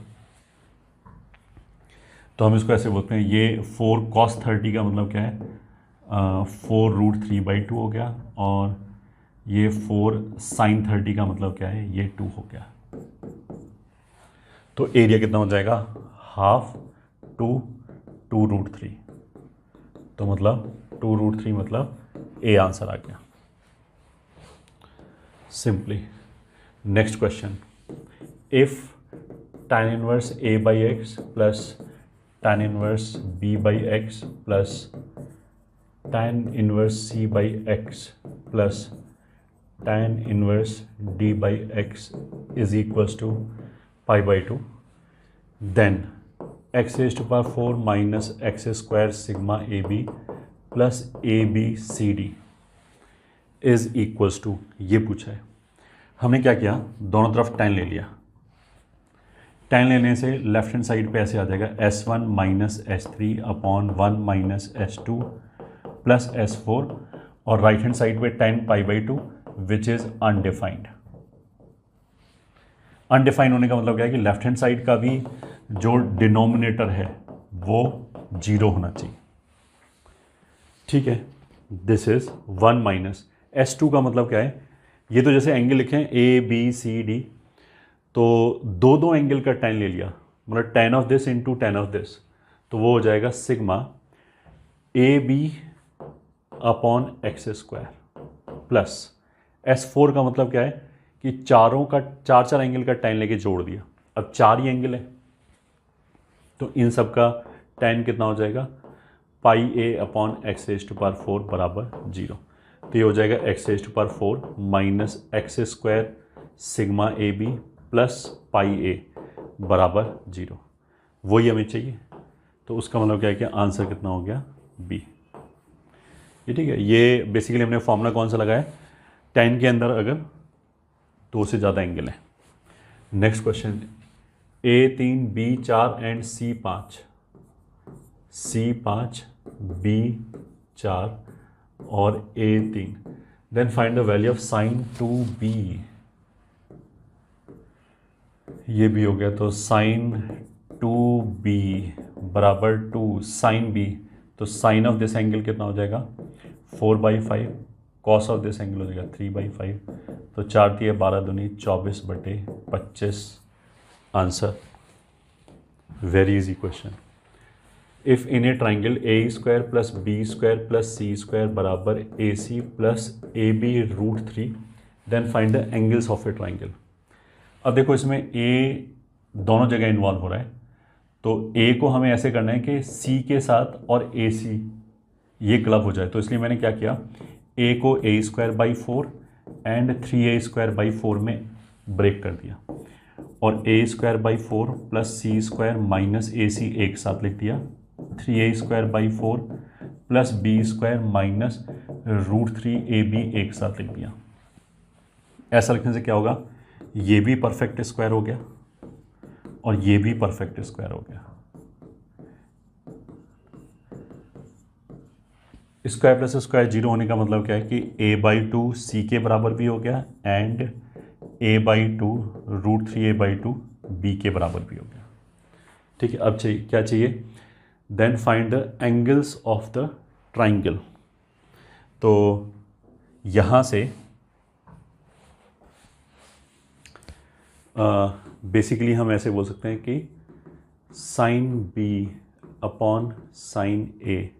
तो हम इसको ऐसे बोलते हैं, ये 4 cos 30 का मतलब क्या है, 4√3/2 हो गया, और ये 4 sin 30 का मतलब क्या है, ये 2 हो गया। तो एरिया कितना हो जाएगा, हाफ 2√3। तो मतलब 2√3 मतलब ए आंसर आ गया simply. Next question, if tan inverse a/x plus tan inverse b/x plus tan inverse c/x plus tan inverse d/x is equals to π/2, then x raised to power 4 minus x square sigma ab plus abcd is equals to, ये पूछा है। हमने क्या किया, दोनों तरफ tan ले लिया। tan लेने से लेफ्ट हैंड साइड पे ऐसे आ जाएगा s1 minus s3 upon 1 minus s2 plus s4, और राइट हैंड साइड पे tan π/2 which is undefined. Undefined होने का मतलब क्या है कि लेफ्ट हैंड साइड का भी जो डिनोमिनेटर है वो 0 होना चाहिए। ठीक है, दिस इज 1 माइनस s2 का मतलब क्या है, ये तो जैसे एंगल लिखे हैं ए बी सी डी, तो दो एंगल का tan ले लिया, मतलब tan of this into tan of this, तो वो हो जाएगा sigma A B upon X square plus S4 का मतलब क्या है कि चारों का चार एंगल का tan लेके जोड़ दिया। अब 4 ही एंगल है, तो इन सब का tan कितना हो जाएगा, πa upon X raise to power 4 बराबर 0। तो ये हो जाएगा X raise to power 4 minus X square sigma A B plus πa बराबर 0, वही हमें चाहिए। तो उसका मतलब क्या है कि आंसर कितना हो गया, बी। ये ठीक है, ये बेसिकली हमने फॉर्मूला कौन सा लगाया, tan के अंदर अगर 2 से ज़्यादा एंगल है। Next question, A3 B4 and C5 B4 और A3, then find the value of sine 2b। ये भी हो गया, तो साइन 2b बराबर 2 साइन b, तो साइन ऑफ दिस एंगल कितना हो जाएगा 4/5, कॉस ऑफ दिस एंगल हो जाएगा 3/5, तो 4 × 12 दूनी 24/25 answer. Very easy question. If in a triangle a² plus b² plus c² बराबर AC plus AB√3, then find the angles of a triangle. अब देखो इसमें A दोनों जगह इन्वॉल्व हो रहा है, तो A को हमें ऐसे करना है कि C के साथ और AC ये क्लब हो जाए। तो इसलिए मैंने क्या किया, A को a²/4 एंड 3a²/4 में ब्रेक कर दिया, और a²/4 plus c² minus AC एक साथ लिख दिया, 3a²/4 plus b² minus √3ab एक साथ लिख दिया। ऐसा लिखने से क्या होगा, ये भी परफेक्ट स्क्वायर हो गया और ये भी परफेक्ट स्क्वायर हो गया। स्क्वायर प्लस स्क्वायर 0 होने का मतलब क्या है कि a/2 c के बराबर भी हो गया एंड a/2 √3a/2 b के बराबर भी हो गया। ठीक है, अब चाहिए क्या चाहिए, then find the angles of the triangle. तो यहाँ से बेसिकली हम ऐसे बोल सकते हैं कि sine B upon sine A,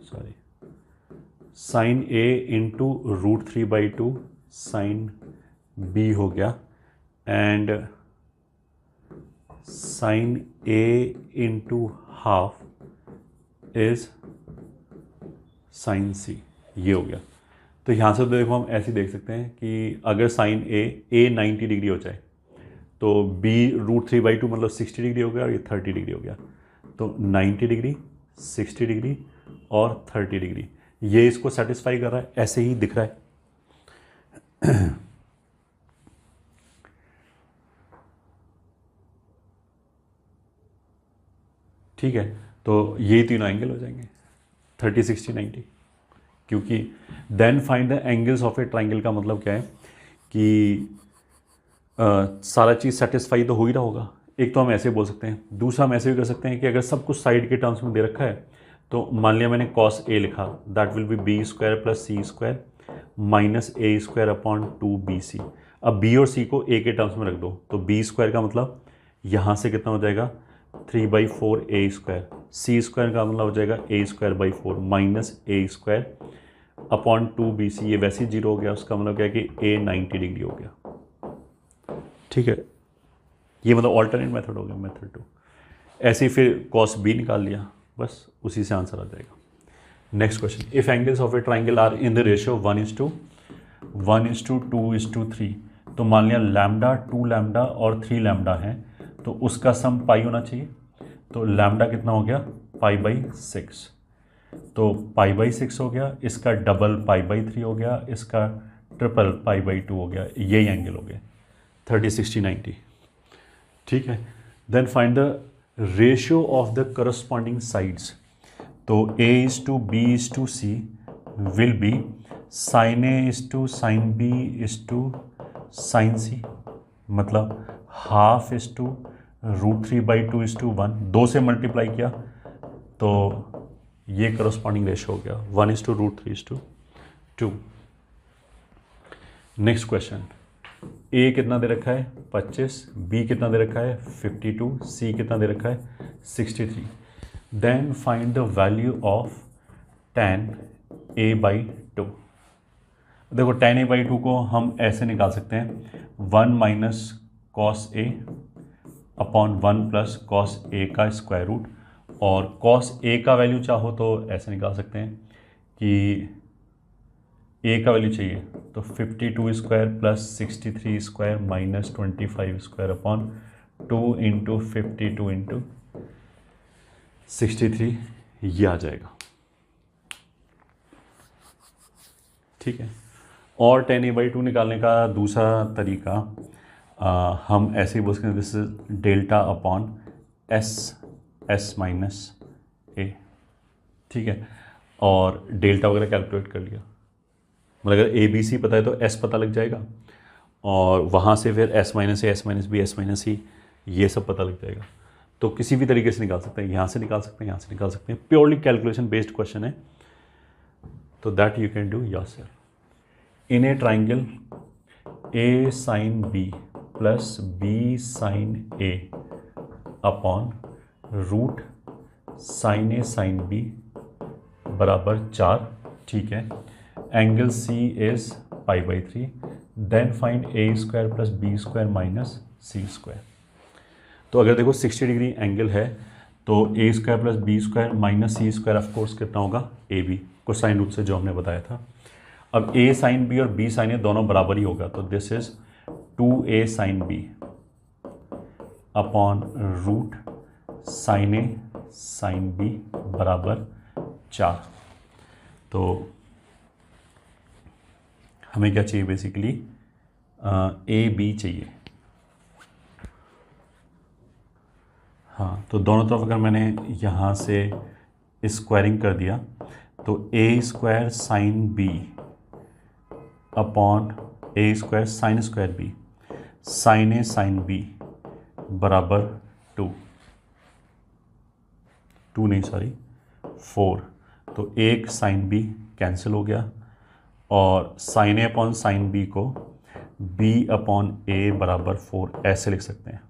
sorry sine A into √3/2 sine B हो गया, and sine A into half is sine C, ये हो गया। तो यहाँ से तो देखो हम ऐसे देख सकते हैं कि अगर साइन ए 90 डिग्री हो जाए तो बी √3/2 मतलब 60 डिग्री हो गया और ये 30 डिग्री हो गया। तो 90 डिग्री, 60 डिग्री और 30 डिग्री, ये इसको सेटिस्फाई कर रहा है, ऐसे ही दिख रहा है। ठीक है, तो ये तीनों एंगल हो जाएंगे 30, 60, 90, क्योंकि then find the angles of a triangle का मतलब क्या है कि सारा चीज़ सेटिस्फाई तो हो ही रहा होगा। एक तो हम ऐसे बोल सकते हैं, दूसरा हम ऐसे भी कर सकते हैं कि अगर सब कुछ साइड के टर्म्स में दे रखा है तो मान लिया मैंने कॉस ए लिखा, that will B b² + c² - a² upon 2bc। अब b और c को a के टर्म्स में रख दो, तो b² का मतलब यहाँ से कितना हो जाएगा 3/4 a², c² का मतलब हो जाएगा a²/4 - a² अपॉन 2bc, ये वैसे ही 0 हो गया, उसका मतलब क्या है कि a 90 डिग्री हो गया। ठीक है, ये मतलब ऑल्टरनेट मेथड हो गया, मेथड 2। ऐसे ही फिर कॉस बी निकाल लिया, बस उसी से आंसर आ जाएगा। Next question, if angles of a triangle are in the ratio 1:2:3, तो मान लिया लैम्डा 2 लैम्डा और 3 लैम्डा है, तो उसका सम पाई होना चाहिए। तो लैम्डा कितना हो गया π/6, तो π/6 हो गया, इसका डबल π/3 हो गया, इसका ट्रिपल π/2 हो गया, यही एंगल हो गया 30, 60, 90। ठीक है, then find the ratio of the corresponding sides. तो A:B:C will be sin A:sin B:sin C, मतलब ½ √3/2:1, 2 से मल्टीप्लाई किया तो ये करस्पॉन्डिंग रेशियो हो गया 1:√3:2। नेक्स्ट क्वेश्चन, ए कितना दे रखा है 25, बी कितना दे रखा है 52, सी कितना दे रखा है 63। Then find the value of tan a/2। देखो tan a/2 को हम ऐसे निकाल सकते हैं 1 - cos a upon 1 + cos a का स्क्वायर रूट, और cos a का वैल्यू चाहो तो ऐसे निकाल सकते हैं कि a का वैल्यू चाहिए तो 52² + 63² - 25² अपॉन 2 × 52 × 63, ये आ जाएगा। ठीक है, और tan a/2 निकालने का दूसरा तरीका हम ऐसे ही बोल सकते हैं, this is delta upon s - a। ठीक है, और डेल्टा वगैरह कैलकुलेट कर लिया, मतलब अगर ABC पता है तो S पता लग जाएगा, और वहाँ से फिर S - A, S - B, S - C, ये सब पता लग जाएगा। तो किसी भी तरीके से निकाल सकते हैं, यहाँ से निकाल सकते हैं, यहाँ से निकाल सकते हैं, प्योरली कैलकुलेशन बेस्ड क्वेश्चन है, तो that you can do yourself. In a triangle A sin B + B sin A upon root sin A sin B बराबर 4। ठीक है, angle C is π/3, then find A² + B² - C²। तो अगर देखो 60 degree angle है तो A² + B² - C² of course कितना होगा AB, कोसाइन रूट से जो हमने बताया था। अब A sin B और B sin A दोनों बराबर ही होगा, तो this is 2A sin B upon root sin A sin B बराबर 4। तो हमें क्या चाहिए बेसिकली AB चाहिए। हाँ, तो दोनों तरफ अगर मैंने यहाँ से स्क्वायरिंग कर दिया तो A² sin B upon A² sin² B sin A sin B बराबर 2 नहीं सॉरी 4, तो एक साइन बी कैंसिल हो गया और साइन ए अपॉन साइन बी को b अपॉन ए बराबर 4 ऐसे लिख सकते हैं।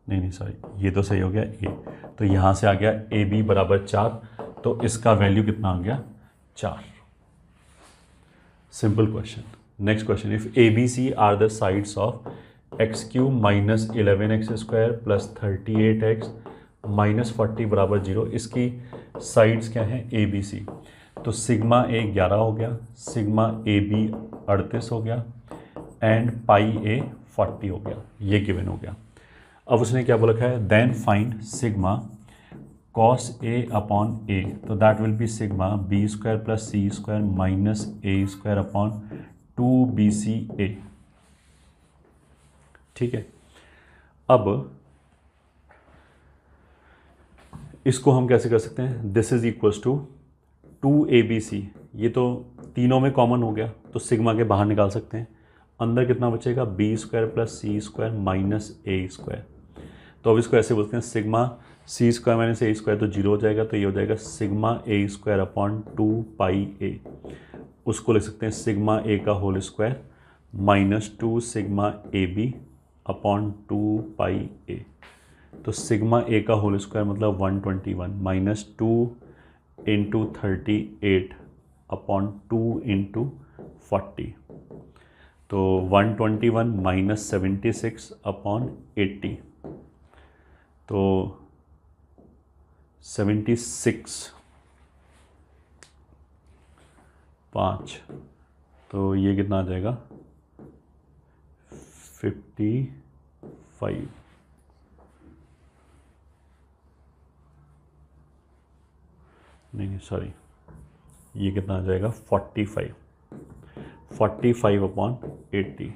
नहीं सॉरी ये तो सही हो गया ए, तो यहाँ से आ गया ए बी बराबर 4, तो इसका वैल्यू कितना आ गया 4। Simple question. Next question, if A B C are the sides of X cube minus 11x² plus 38x minus 40 बराबर 0, इसकी साइड्स क्या हैं ए बी सी, तो सिग्मा ए 11 हो गया, सिग्मा ए बी 38 हो गया एंड पाई ए 40 हो गया, ये गिवन हो गया। अब उसने क्या बोला है, then find sigma cos A upon A, तो that will be sigma B square plus C square minus A square upon 2bca। ठीक है, अब इसको हम कैसे कर सकते हैं, this is equals to 2abc, ये तो तीनों में कॉमन हो गया तो सिग्मा के बाहर निकाल सकते हैं, अंदर कितना बचेगा B square plus C square minus A square. तो अब इसको ऐसे बोलते हैं sigma C square minus A square, तो 0 हो जाएगा, तो ये हो जाएगा sigma A square upon 2 pi A. उसको लिख सकते हैं सिग्मा ए का whole square minus 2 sigma A B upon 2 pi A. तो सिग्मा ए का होल स्क्वायर मतलब 121 माइनस 2 इंटू 38 अपॉन 2 इंटू 40, तो 121 माइनस 76 अपॉन 80, तो 76 5, तो ये कितना आ जाएगा 55, नहीं सॉरी ये कितना आ जाएगा 45 अपॉन 80।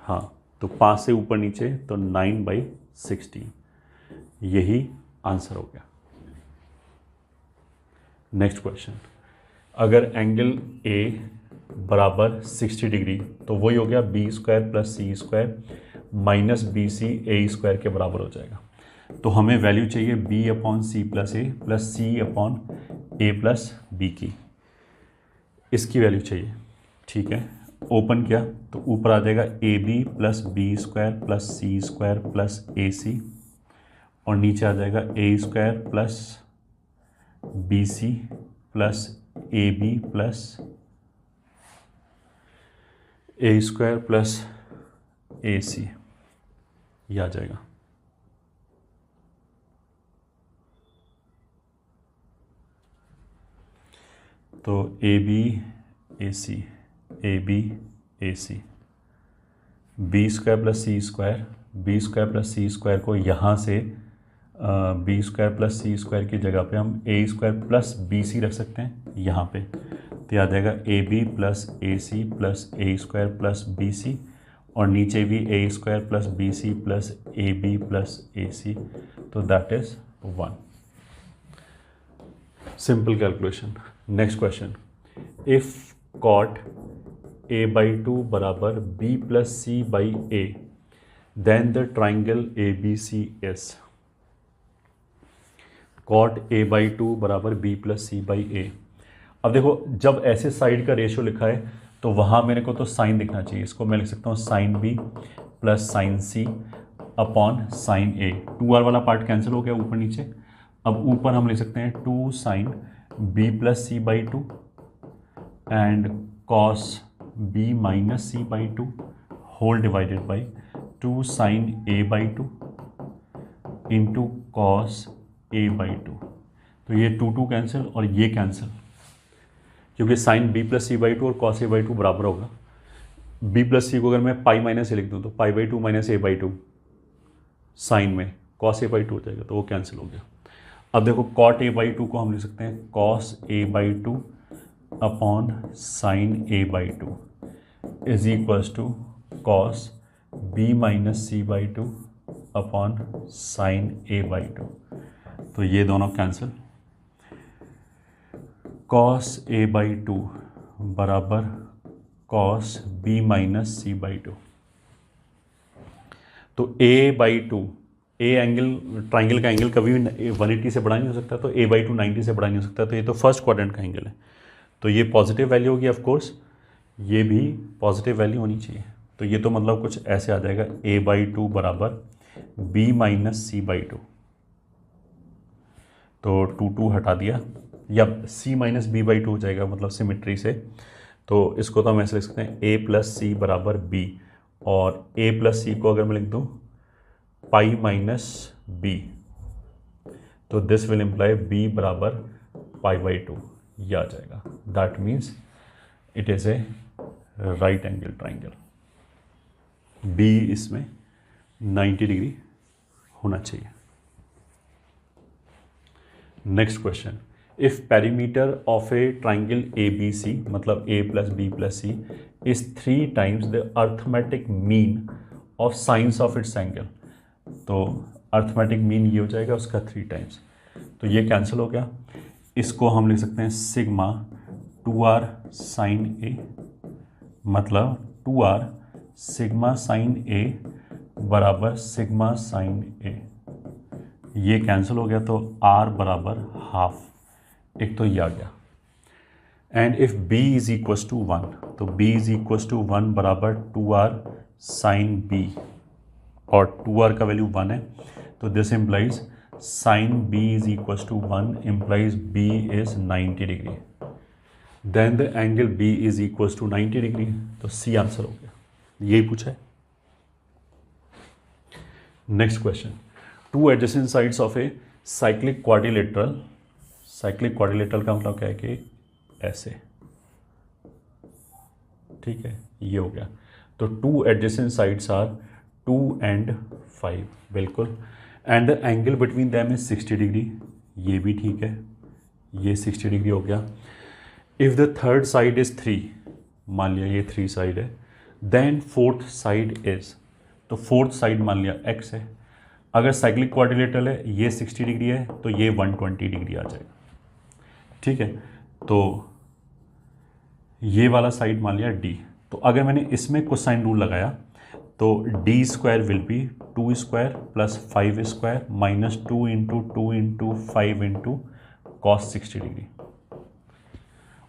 हाँ, तो 5 से ऊपर नीचे तो 9/16, यही आंसर हो गया। नेक्स्ट क्वेश्चन, अगर एंगल ए बराबर 60 डिग्री, तो वही हो गया बी स्क्वायर प्लस सी स्क्वायर माइनस बी सी ए स्क्वायर के बराबर हो जाएगा। तो हमें वैल्यू चाहिए b upon C plus A plus C upon A plus B की, इसकी वैल्यू चाहिए। ठीक है, ओपन किया तो ऊपर आ जाएगा a B plus B square plus C square plus a c, और नीचे आ जाएगा ए square plus b C plus A B plus a square plus a c, ये आ जाएगा। तो a b a c, a b a c, b square plus C square, B square plus C square को यहाँ से b square plus सी square की जगह पे हम a square plus b c रख सकते हैं यहाँ पे, तो आ जाएगा a B plus a c plus a square plus b c, और नीचे भी a square plus b C plus A B plus a c, तो that is 1। Simple calculation. Next question, if cot a by 2 बराबर b plus C by a, then the triangle A B c is. Cot a by 2 बराबर b plus C by ए। अब देखो, जब ऐसे side का ratio लिखा है तो वहाँ मेरे को तो साइन दिखना चाहिए, इसको मैं लिख सकता हूँ साइन b प्लस साइन सी अपॉन साइन ए। 2r वाला पार्ट कैंसिल हो गया ऊपर नीचे। अब ऊपर हम लिख सकते हैं 2 sine b plus C by 2 and cos b minus C by 2 whole divided by 2 sine a by 2 into cos a by 2। तो ये 2 कैंसिल और ये कैंसिल, क्योंकि sine b plus C by 2 और कॉस a बाई 2 बराबर होगा। b plus सी को अगर मैं पाई माइनस ए लिख दूँ तो pi by 2 minus A by 2 sine में कॉस a बाई 2 हो जाएगा, तो वो कैंसिल हो गया। अब देखो कॉट a बाई 2 को हम लिख सकते हैं cos a by 2 upon sine a by 2 is equals to cos b minus C by 2 upon sine a by 2। तो ये दोनों कैंसिल। कॉस a बाई 2 बराबर cos b minus C by 2। तो a by 2 A angle, triangle का angle कभी भी 180 से बड़ा नहीं हो सकता, तो a/2 90 से बड़ा नहीं हो सकता, तो ये तो फर्स्ट क्वाड्रेंट का एंगल है, तो ये पॉजिटिव वैल्यू होगी ऑफ कोर्स, ये भी पॉजिटिव वैल्यू होनी चाहिए। तो ये तो मतलब कुछ ऐसे आ जाएगा a/2 बराबर b माइनस c/2, तो 2 हटा दिया, या c माइनस b/2 हो जाएगा मतलब सिमिट्री से, तो इसको तो हम ऐसे लिख सकते हैं a प्लस सी बराबर b, और a प्लस सी को अगर मैं लिख दूँ पाई माइनस b, तो दिस विल इम्प्लाई b बराबर π/2, ये आ जाएगा। That means it is a right angle triangle, b इसमें 90 डिग्री होना चाहिए। Next question, if perimeter of a triangle ABC, मतलब a plus B plus C, is 3 times the arithmetic mean of sines of its angle, तो arithmetic mean ये हो जाएगा उसका 3 times, तो ये कैंसिल हो गया। इसको हम लिख सकते हैं सिग्मा 2r साइन a, मतलब 2r सिग्मा साइन a बराबर सिग्मा साइन a, ये कैंसिल हो गया, तो r बराबर हाफ, एक तो ये आ गया। And if b is equals to 1, तो b इज इक्वस टू 1 बराबर 2r साइन b, और 2r का वैल्यू 1 है, तो this implies sine b is equals to 1 implies b is 90 degree, then the angle b is equals to 90 degree, तो c answer हो गया, यही पूछा है। Next question, 2 adjacent sides of a cyclic quadrilateral, cyclic quadrilateral का मतलब क्या है कि ऐसे, ठीक है, ये हो गया, तो 2 एडजेसेंट साइड्स आर 2 and 5, बिल्कुल, and the angle between them is 60 degree, ये भी ठीक है, ये 60 डिग्री हो गया। If the third side is 3, मान लिया ये 3 साइड है, देन फोर्थ साइड इज़, तो फोर्थ साइड मान लिया x है, अगर साइक्लिक क्वाड्रिलेटरल है, ये 60 डिग्री है, तो ये 120 डिग्री आ जाएगा, ठीक है। तो ये वाला साइड मान लिया d, तो अगर मैंने इसमें कोसाइन रूल लगाया, तो d square will be 2 square plus 5 square minus 2 into 2 into 5 into cos 60 degree,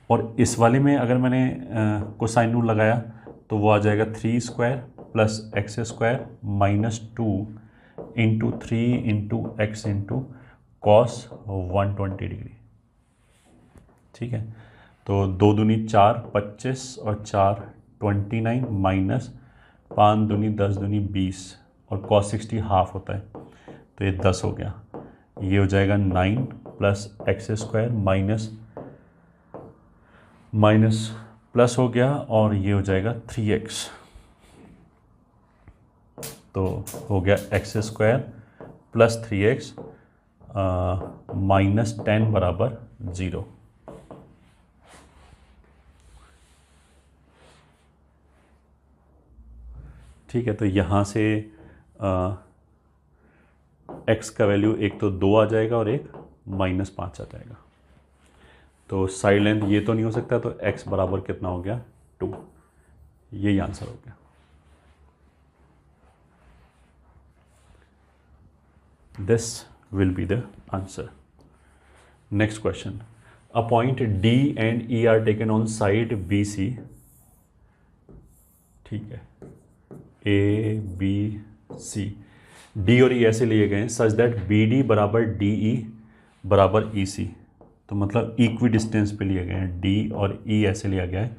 और इस वाले में अगर मैंने कोसाइन रूल लगाया, तो वो आ जाएगा 3 square plus x square minus 2 into 3 into x into cos 120 degree, ठीक है। तो 2 दूनी 4 25 और 4 29 माइनस 5 दूनी 10 दूनी 20 और कॉस 60 हाफ होता है, तो ये 10 हो गया, ये हो जाएगा 9 plus x square minus plus हो गया, और ये हो जाएगा 3x, तो हो गया x square plus 3x minus 10 बराबर 0। ठीक है, तो यहाँ से x का वैल्यू एक तो 2 आ जाएगा और एक -5 आ जाएगा, तो साइड लेंथ ये तो नहीं हो सकता, तो x बराबर कितना हो गया 2, यही आंसर हो गया। This will be the answer. Next question. A point D and E are taken on side BC. ठीक है, A, B, C. D और E ऐसे लिए गए हैं सच दैट BD बराबर DE बराबर EC. तो मतलब इक्वी डिस्टेंस पे लिए गए हैं, D और E ऐसे लिया गया है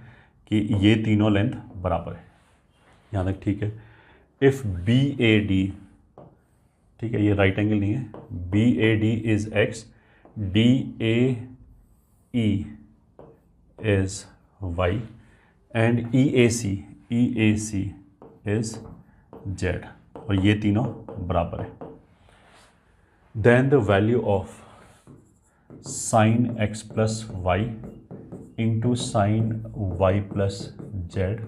कि ये तीनों लेंथ बराबर है, यहाँ तक ठीक है। इफ़ BAD, ठीक है, ये राइट एंगल नहीं है, BAD is x, DAE is y and EAC is z, और ये तीनों बराबर है। Then the value of sine x plus Y into sine Y plus Z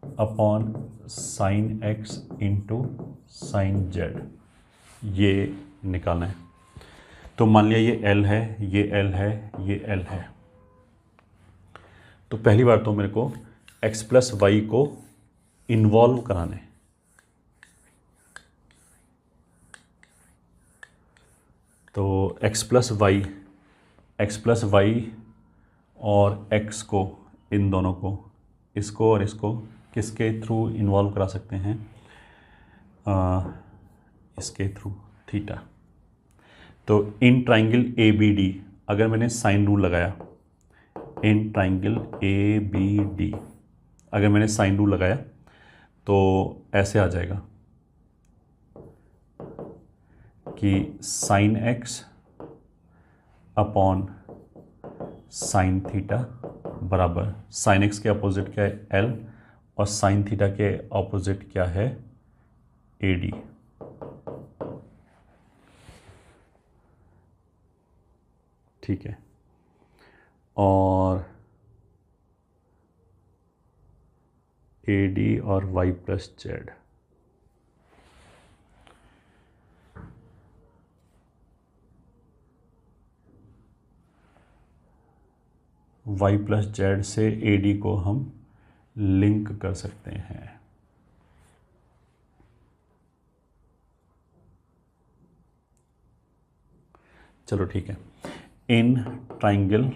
upon sine x into sine Z, ये निकालना है। तो मान लिया ये L है, ये L है, ये L है, तो पहली बार तो मेरे को x प्लस वाई को इन्वॉल्व कराना है, तो x प्लस वाई और x को, इन दोनों को, इसको और इसको किसके थ्रू इन्वॉल्व करा सकते हैं? इसके थ्रू, थीटा। तो in triangle A B D अगर मैंने साइन रूल लगाया, in triangle A B D अगर मैंने साइन रूल लगाया तो ऐसे आ जाएगा कि sine x upon sine theta बराबर, साइन एक्स के अपोजिट क्या है? एल, और साइन थीटा के अपोजिट क्या है? A D. ठीक है, और ए डी और Y plus Z. Y plus Z से ए डी को हम लिंक कर सकते हैं। चलो ठीक है, इन ट्राइंगल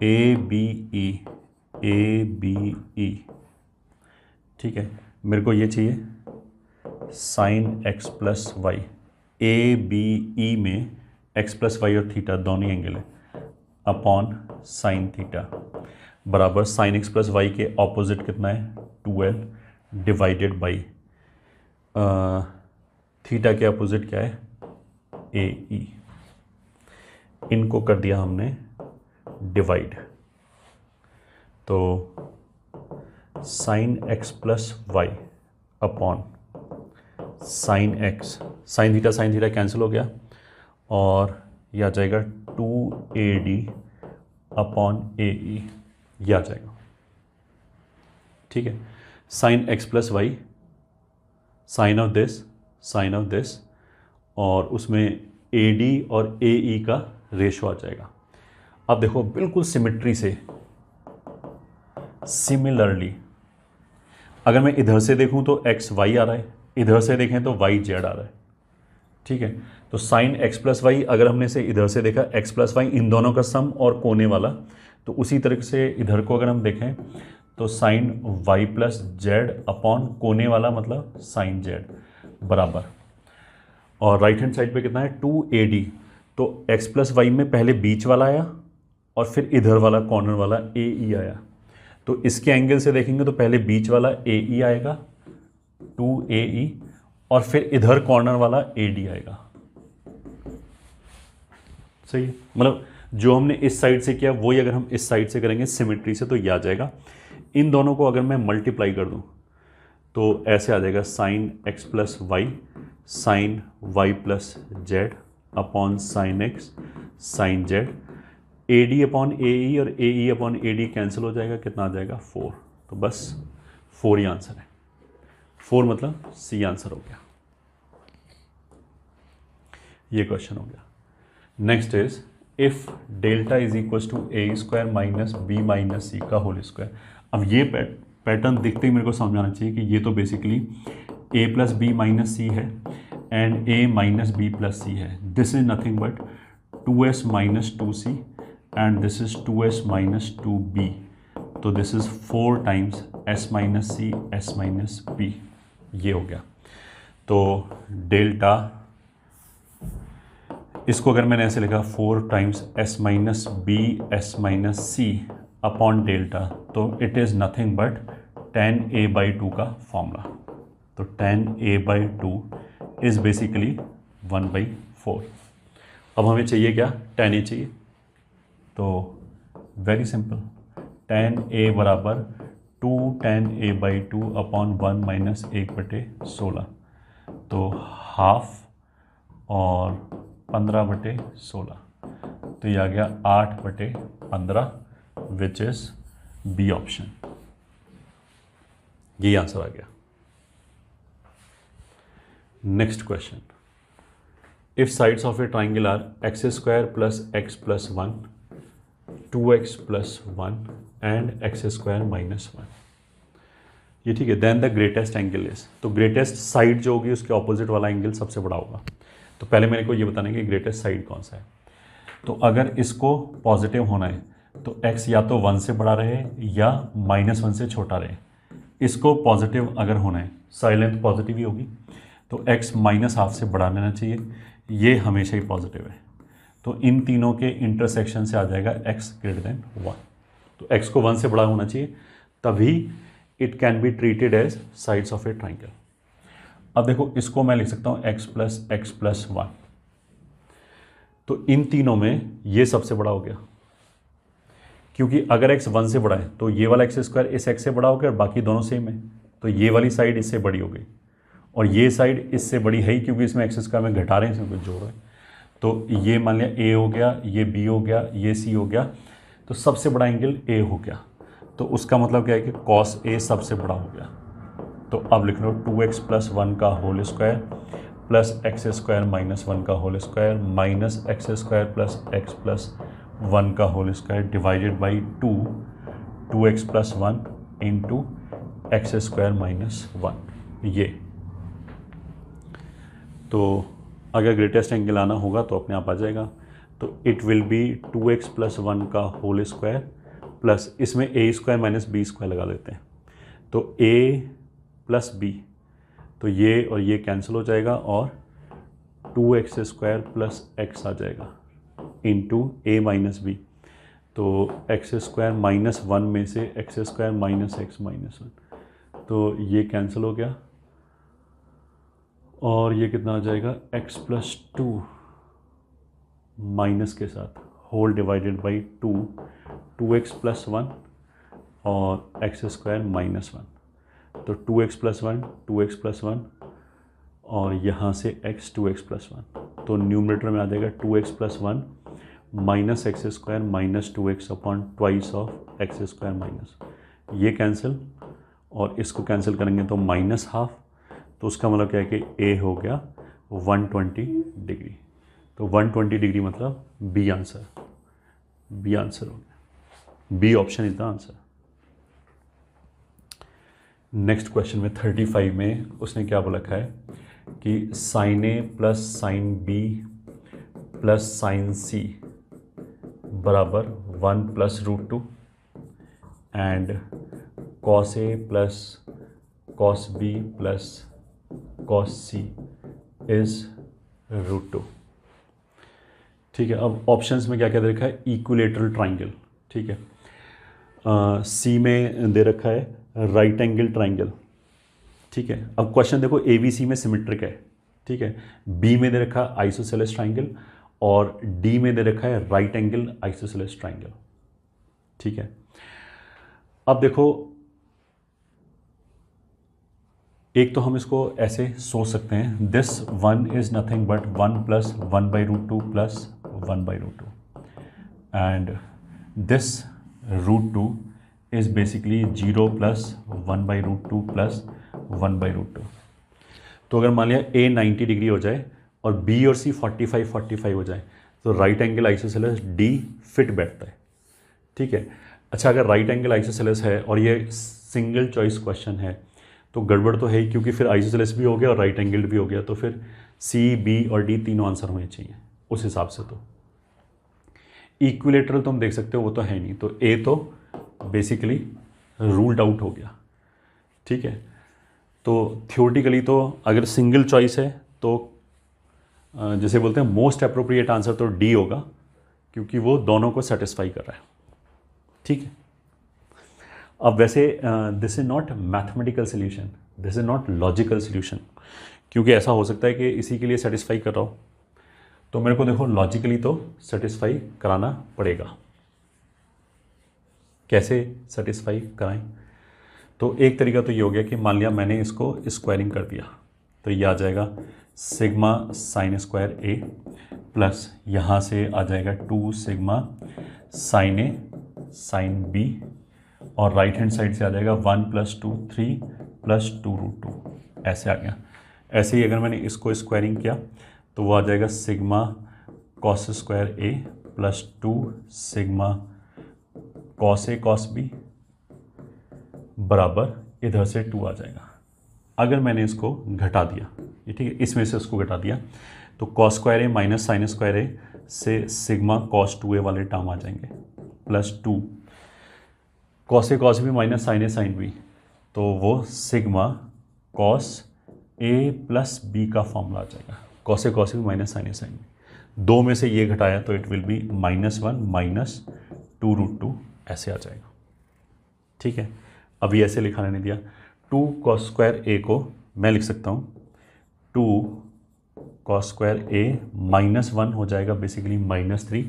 ए बी ई, ठीक है, मेरे को ये चाहिए sine X plus Y, A B E में एक्स प्लस वाई और थीटा दोनों एंगल है, अपॉन साइन थीटा बराबर साइन एक्स प्लस वाई के ऑपोजिट कितना है? 2l डिवाइडेड बाई थीटा के अपोजिट क्या है? ए ई। इनको कर दिया हमने डिवाइड, तो sine X plus Y upon sine X, sine theta cancel हो गया, और यह आ जाएगा 2AD अपॉन AE, यह आ जाएगा। ठीक है, sine X plus Y, sine of this, और उसमें AD और AE का रेशो आ जाएगा। अब देखो बिल्कुल सिमिट्री से, सिमिलरली अगर मैं इधर से देखूं तो एक्स वाई आ रहा है, इधर से देखें तो वाई जेड आ रहा है। ठीक है, तो साइन एक्स प्लस वाई अगर हमने से इधर से देखा एक्स प्लस वाई इन दोनों का सम और कोने वाला, तो उसी तरह से इधर को अगर हम देखें तो sine Y plus Z upon कोने वाला मतलब साइन जेड बराबर, और राइट हैंड साइड पे कितना है? 2AD। तो एक्स प्लस वाई में पहले बीच वाला आया और फिर इधर वाला कॉर्नर वाला AE आया, तो इसके एंगल से देखेंगे तो पहले बीच वाला AE आएगा 2AE, और फिर इधर कॉर्नर वाला AD आएगा। सही है, मतलब जो हमने इस साइड से किया वही अगर हम इस साइड से करेंगे सिमेट्री से तो ये आ जाएगा। इन दोनों को अगर मैं मल्टीप्लाई कर दूं तो ऐसे आ जाएगा sine X plus Y sine Y plus Z upon sine X sine Z, AD upon AE और AE अपॉन AD कैंसिल हो जाएगा, कितना आ जाएगा? 4। तो बस 4 ही आंसर है, 4 मतलब C आंसर हो गया। ये क्वेश्चन हो गया। Next is if delta is equal to a square minus b minus c का होल स्क्वायर। अब ये पैटर्न दिखते ही मेरे को समझ आना चाहिए कि ये तो basically a plus B minus c है and a minus B plus c है। This is nothing but 2s minus 2c and this is 2s minus 2b, तो this is 4 times s minus c s minus b, ये हो गया। तो delta, इसको अगर मैंने ऐसे लिखा 4 times s minus b s minus c upon delta, तो it is nothing but tan a/2 का फॉर्मूला। तो tan a/2 इज़ बेसिकली 1/4। अब हमें चाहिए क्या? tan a चाहिए, तो वेरी सिंपल, tan a बराबर 2 tan a/2 अपॉन 1 माइनस 1/16, तो हाफ और 15/16, तो ये आ गया 8/15 विच इज बी ऑप्शन। ये आंसर आ गया। Next question, if sides of a triangle are x square plus x plus 1 2x plus 1 and x square minus 1, ये ठीक है। Then the greatest angle is, तो ग्रेटेस्ट साइड जो होगी उसके ऑपोजिट वाला एंगल सबसे बड़ा होगा। तो पहले मेरे को ये बताना है कि ग्रेटेस्ट साइड कौन सा है। तो अगर इसको पॉजिटिव होना है तो x या तो 1 से बड़ा रहे या -1 से छोटा रहे। इसको पॉजिटिव अगर होना है, साइड लेंथ पॉजिटिव ही होगी, तो x -1/2 से बड़ा लेना चाहिए, ये हमेशा ही पॉजिटिव है। तो इन तीनों के इंटरसेक्शन से आ जाएगा x > 1। तो x को 1 से बड़ा होना चाहिए, तभी it can be treated as sides of a triangle. अब देखो इसको मैं लिख सकता हूँ x + 1। तो इन तीनों में ये सबसे बड़ा हो गया, क्योंकि अगर x 1 से बड़ा है तो ये वाला x² इस x से बड़ा हो गया और बाकी दोनों सेम है, तो ये वाली साइड इससे बड़ी हो गई और ये साइड इससे बड़ी है ही, क्योंकि इसमें x² में घटा रहे हैं, इसमें कुछ जोड़ रहे हैं। तो ये मान लिया a हो गया, ये b हो गया, ये c हो गया, तो सबसे बड़ा एंगल a हो गया। तो उसका मतलब क्या है कि cos a सबसे बड़ा हो गया। तो अब लिख लो 2x + 1 का होल स्क्वायर प्लस x² - 1 का whole square minus x² + x + 1 का whole square divided by 2x + 1 into x² - 1। ये तो अगर ग्रेटेस्ट एंगल आना होगा तो अपने आप आ जाएगा। तो इट विल बी 2x + 1 का होल स्क्वायर प्लस इसमें a² - b² लगा देते हैं, तो a + b, तो ये और ये कैंसिल हो जाएगा और 2x² + x आ जाएगा इंटू a - b। तो x² - 1 में से x² - x - 1, तो ये कैंसिल हो गया और ये कितना आ जाएगा x + 2 माइनस के साथ होल डिवाइडेड बाई 2x + 1 और x² - 1। तो 2x + 1 2x + 1 और यहाँ से x 2x + 1, तो न्यूमरेटर में आ जाएगा 2x + 1 minus x² - 2x upon twice of x²-, ये कैंसिल और इसको कैंसिल करेंगे तो -½ तो उसका मतलब क्या है कि a हो गया 120 डिग्री। तो 120 डिग्री मतलब बी आंसर हो गया। B option is the answer. Next question में 35 में उसने क्या बोला है कि sin a + sin b + sin c बराबर 1 + √2 and cos a + cos b + cos c is √2। ठीक है, अब ऑप्शंस में क्या क्या दे रखा है, इक्विलेटरल ट्राइंगल, ठीक है, सी में दे रखा है राइट एंगल ट्राइंगल, ठीक है। अब क्वेश्चन देखो ABC में सिमेट्रिक है, ठीक है, बी में दे रखा है आइसोसेलेस ट्राइंगल और डी में दे रखा है राइट एंगल आइसोसेलेस ट्राइंगल, ठीक है। अब देखो एक तो हम इसको ऐसे सोच सकते हैं, this 1 is nothing but 1 + 1/√2 + 1/√2 and this √2 is basically 0 + 1/√2 + 1/√2। तो अगर मान लिया A 90 डिग्री हो जाए और B और C 45 हो जाए तो right angle isosceles D fit बैठता है, ठीक है। अच्छा, अगर राइट एंगल आइसोसेलेस है और ये सिंगल चॉइस क्वेश्चन है तो गड़बड़ तो है ही, क्योंकि फिर आइसोसेलेस भी हो गया और राइट एंगल भी हो गया, तो फिर C, B और D तीनों आंसर होने चाहिए उस हिसाब से। तो इक्विलेटरल तुम देख सकते हो वो तो है नहीं, तो A तो बेसिकली रूल्ड आउट हो गया, ठीक है। तो थियोरेटिकली तो अगर सिंगल चॉइस है तो जैसे बोलते हैं मोस्ट अप्रोप्रिएट आंसर तो D होगा, क्योंकि वो दोनों को सेटिस्फाई कर रहा है, ठीक है। अब वैसे this is not mathematical solution, this is not logical solution, क्योंकि ऐसा हो सकता है कि इसी के लिए सेटिस्फाई कर रहा हो, तो मेरे को देखो लॉजिकली तो सेटिस्फाई कराना पड़ेगा। कैसे सेटिस्फाई कराएं? तो एक तरीका तो ये हो गया कि मान लिया मैंने इसको स्क्वायरिंग कर दिया, तो ये आ जाएगा सिग्मा sin² A प्लस यहाँ से आ जाएगा 2 sigma sin A sin B और राइट हैंड साइड से आ जाएगा 1 + 2 3 + 2√2, ऐसे आ गया। ऐसे ही अगर मैंने इसको स्क्वायरिंग किया तो वो आ जाएगा sigma cos² A plus 2 sigma cos A cos B बराबर इधर से 2 आ जाएगा। अगर मैंने इसको घटा दिया, ये ठीक है, इसमें से उसको घटा दिया तो cos square A minus sine square a से सिग्मा कॉस 2a वाले टर्म आ जाएंगे plus 2 cos b minus sine a sine b, तो वो सिग्मा कॉस ए प्लस बी का फॉर्मूला आ जाएगा, cos b minus sine a sine b. 2 में से ये घटाया तो इट विल बी -1 माइनस 2√2 ऐसे आ जाएगा। ठीक है, अभी ऐसे लिखा नहीं दिया। 2 कॉस स्क्वायर ए को मैं लिख सकता हूँ 2 कॉस स्क्वायर ए -1 हो जाएगा बेसिकली -3,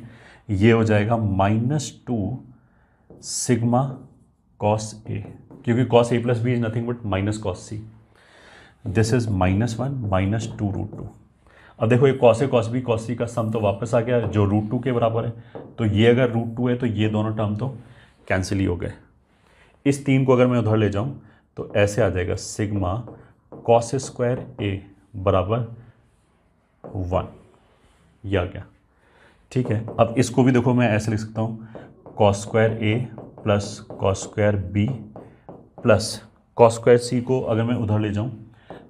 ये हो जाएगा -2 सिग्मा कॉस ए, क्योंकि cos A plus B is nothing but minus cos C. This is -1 minus 2√2। अब देखो ये कॉस बी कॉस सी का सम तो वापस आ गया जो √2 के बराबर है, तो ये अगर √2 है तो ये दोनों टर्म तो कैंसिल ही हो गए। इस 3 को अगर मैं उधर ले जाऊं तो ऐसे आ जाएगा सिग्मा कॉस स्क्वायर ए बराबर 1, ये आ गया। ठीक है, अब इसको भी देखो मैं ऐसे लिख सकता हूँ कॉस स्क्वायर ए plus cos square B plus cos square c को अगर मैं उधर ले जाऊँ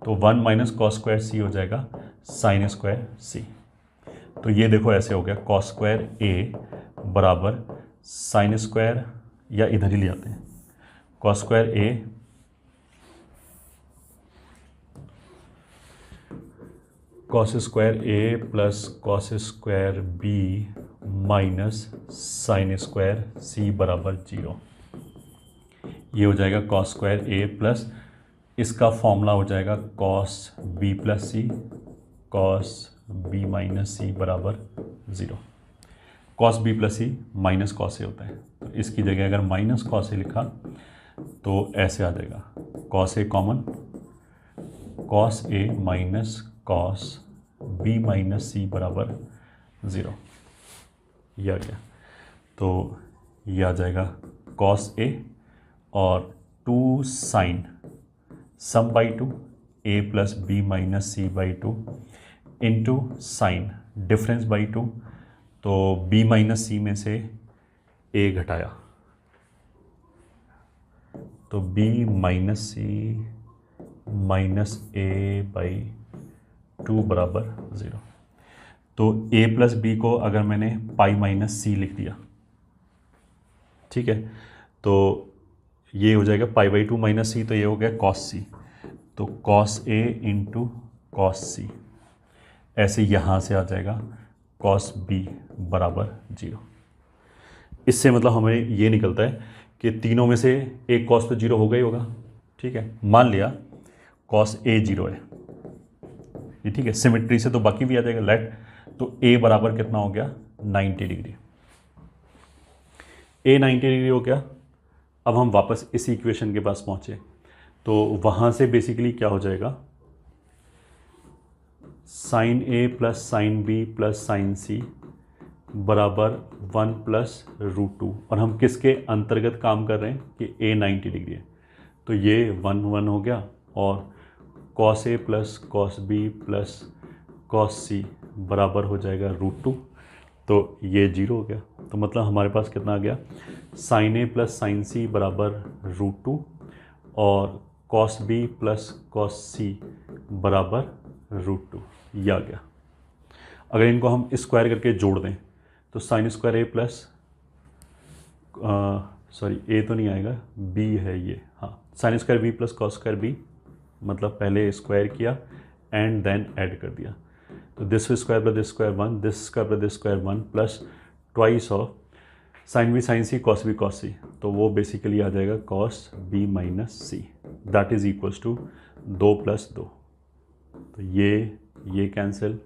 तो 1 माइनस कॉस स्क्वायर सी हो जाएगा साइन स्क्वायर सी। तो ये देखो ऐसे हो गया कॉस स्क्वायर ए बराबर साइन स्क्वायर, या इधर ही ले आते हैं cos square a cos square A plus cos square b minus sine square c बराबर 0। ये हो जाएगा कॉस स्क्वायर ए प्लस इसका फॉर्मूला हो जाएगा कॉस बी प्लस सी कॉस बी माइनस सी बराबर 0। Cos b plus c minus cos a होता है, तो इसकी जगह अगर माइनस कॉस ए लिखा तो ऐसे आ जाएगा cos A common cos A minus cos b minus c बराबर 0, ये आ गया। तो ये आ जाएगा कॉस ए और 2 sine sum by 2 A plus B minus C by 2 into sine difference by 2, तो बी माइनस सी में से ए घटाया तो B minus C minus A by 2 बराबर 0। तो ए प्लस बी को अगर मैंने पाई माइनस सी लिख दिया, ठीक है, तो ये हो जाएगा पाई बाई 2 माइनस सी, तो ये हो गया कॉस सी, तो कॉस ए इंटू कॉस सी, ऐसे यहाँ से आ जाएगा कॉस बी बराबर 0। इससे मतलब हमें ये निकलता है कि तीनों में से एक कॉस तो 0 होगा ही होगा। ठीक है, मान लिया कॉस ए 0 है, ये ठीक है, सिमेट्री से तो बाकी भी आ जाएगा लेट, तो ए बराबर कितना हो गया 90 डिग्री। ए 90 डिग्री हो गया। अब हम वापस इस इक्वेशन के पास पहुँचे तो वहाँ से बेसिकली क्या हो जाएगा sine a plus sine b plus sine c बराबर 1 प्लस √2, और हम किसके अंतर्गत काम कर रहे हैं कि ए 90 डिग्री है, तो ये 1 हो गया और कॉस ए plus cos b plus cos c बराबर हो जाएगा √2, तो ये 0 हो गया। तो मतलब हमारे पास कितना आ गया sign a plus sine c बराबर √2 और cos b plus cos c बराबर √2, ये आ गया। अगर इनको हम स्क्वायर करके जोड़ दें तो sine square A plus sorry A तो नहीं आएगा, बी है ये, हाँ, sine square B plus cos square B, मतलब पहले स्क्वायर किया एंड देन ऐड कर दिया, तो this square plus this square 1, this square plus this square 1 plus twice of sine b sine c cos B cos सी, तो वो basically आ जाएगा cos b minus c, that is equals to 2 plus 2, तो ये cancel,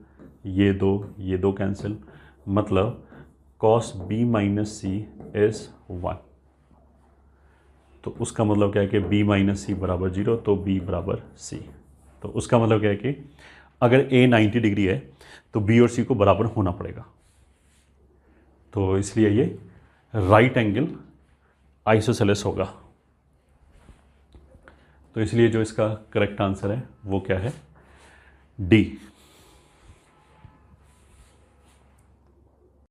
ये दो cancel, मतलब cos b minus c is 1। तो उसका मतलब क्या है कि b माइनस सी बराबर 0, तो b बराबर c। तो उसका मतलब क्या है कि अगर a 90 डिग्री है तो b और c को बराबर होना पड़ेगा, तो इसलिए ये राइट एंगल आइसोसेलेस होगा। तो इसलिए जो इसका करेक्ट आंसर है वो क्या है, D।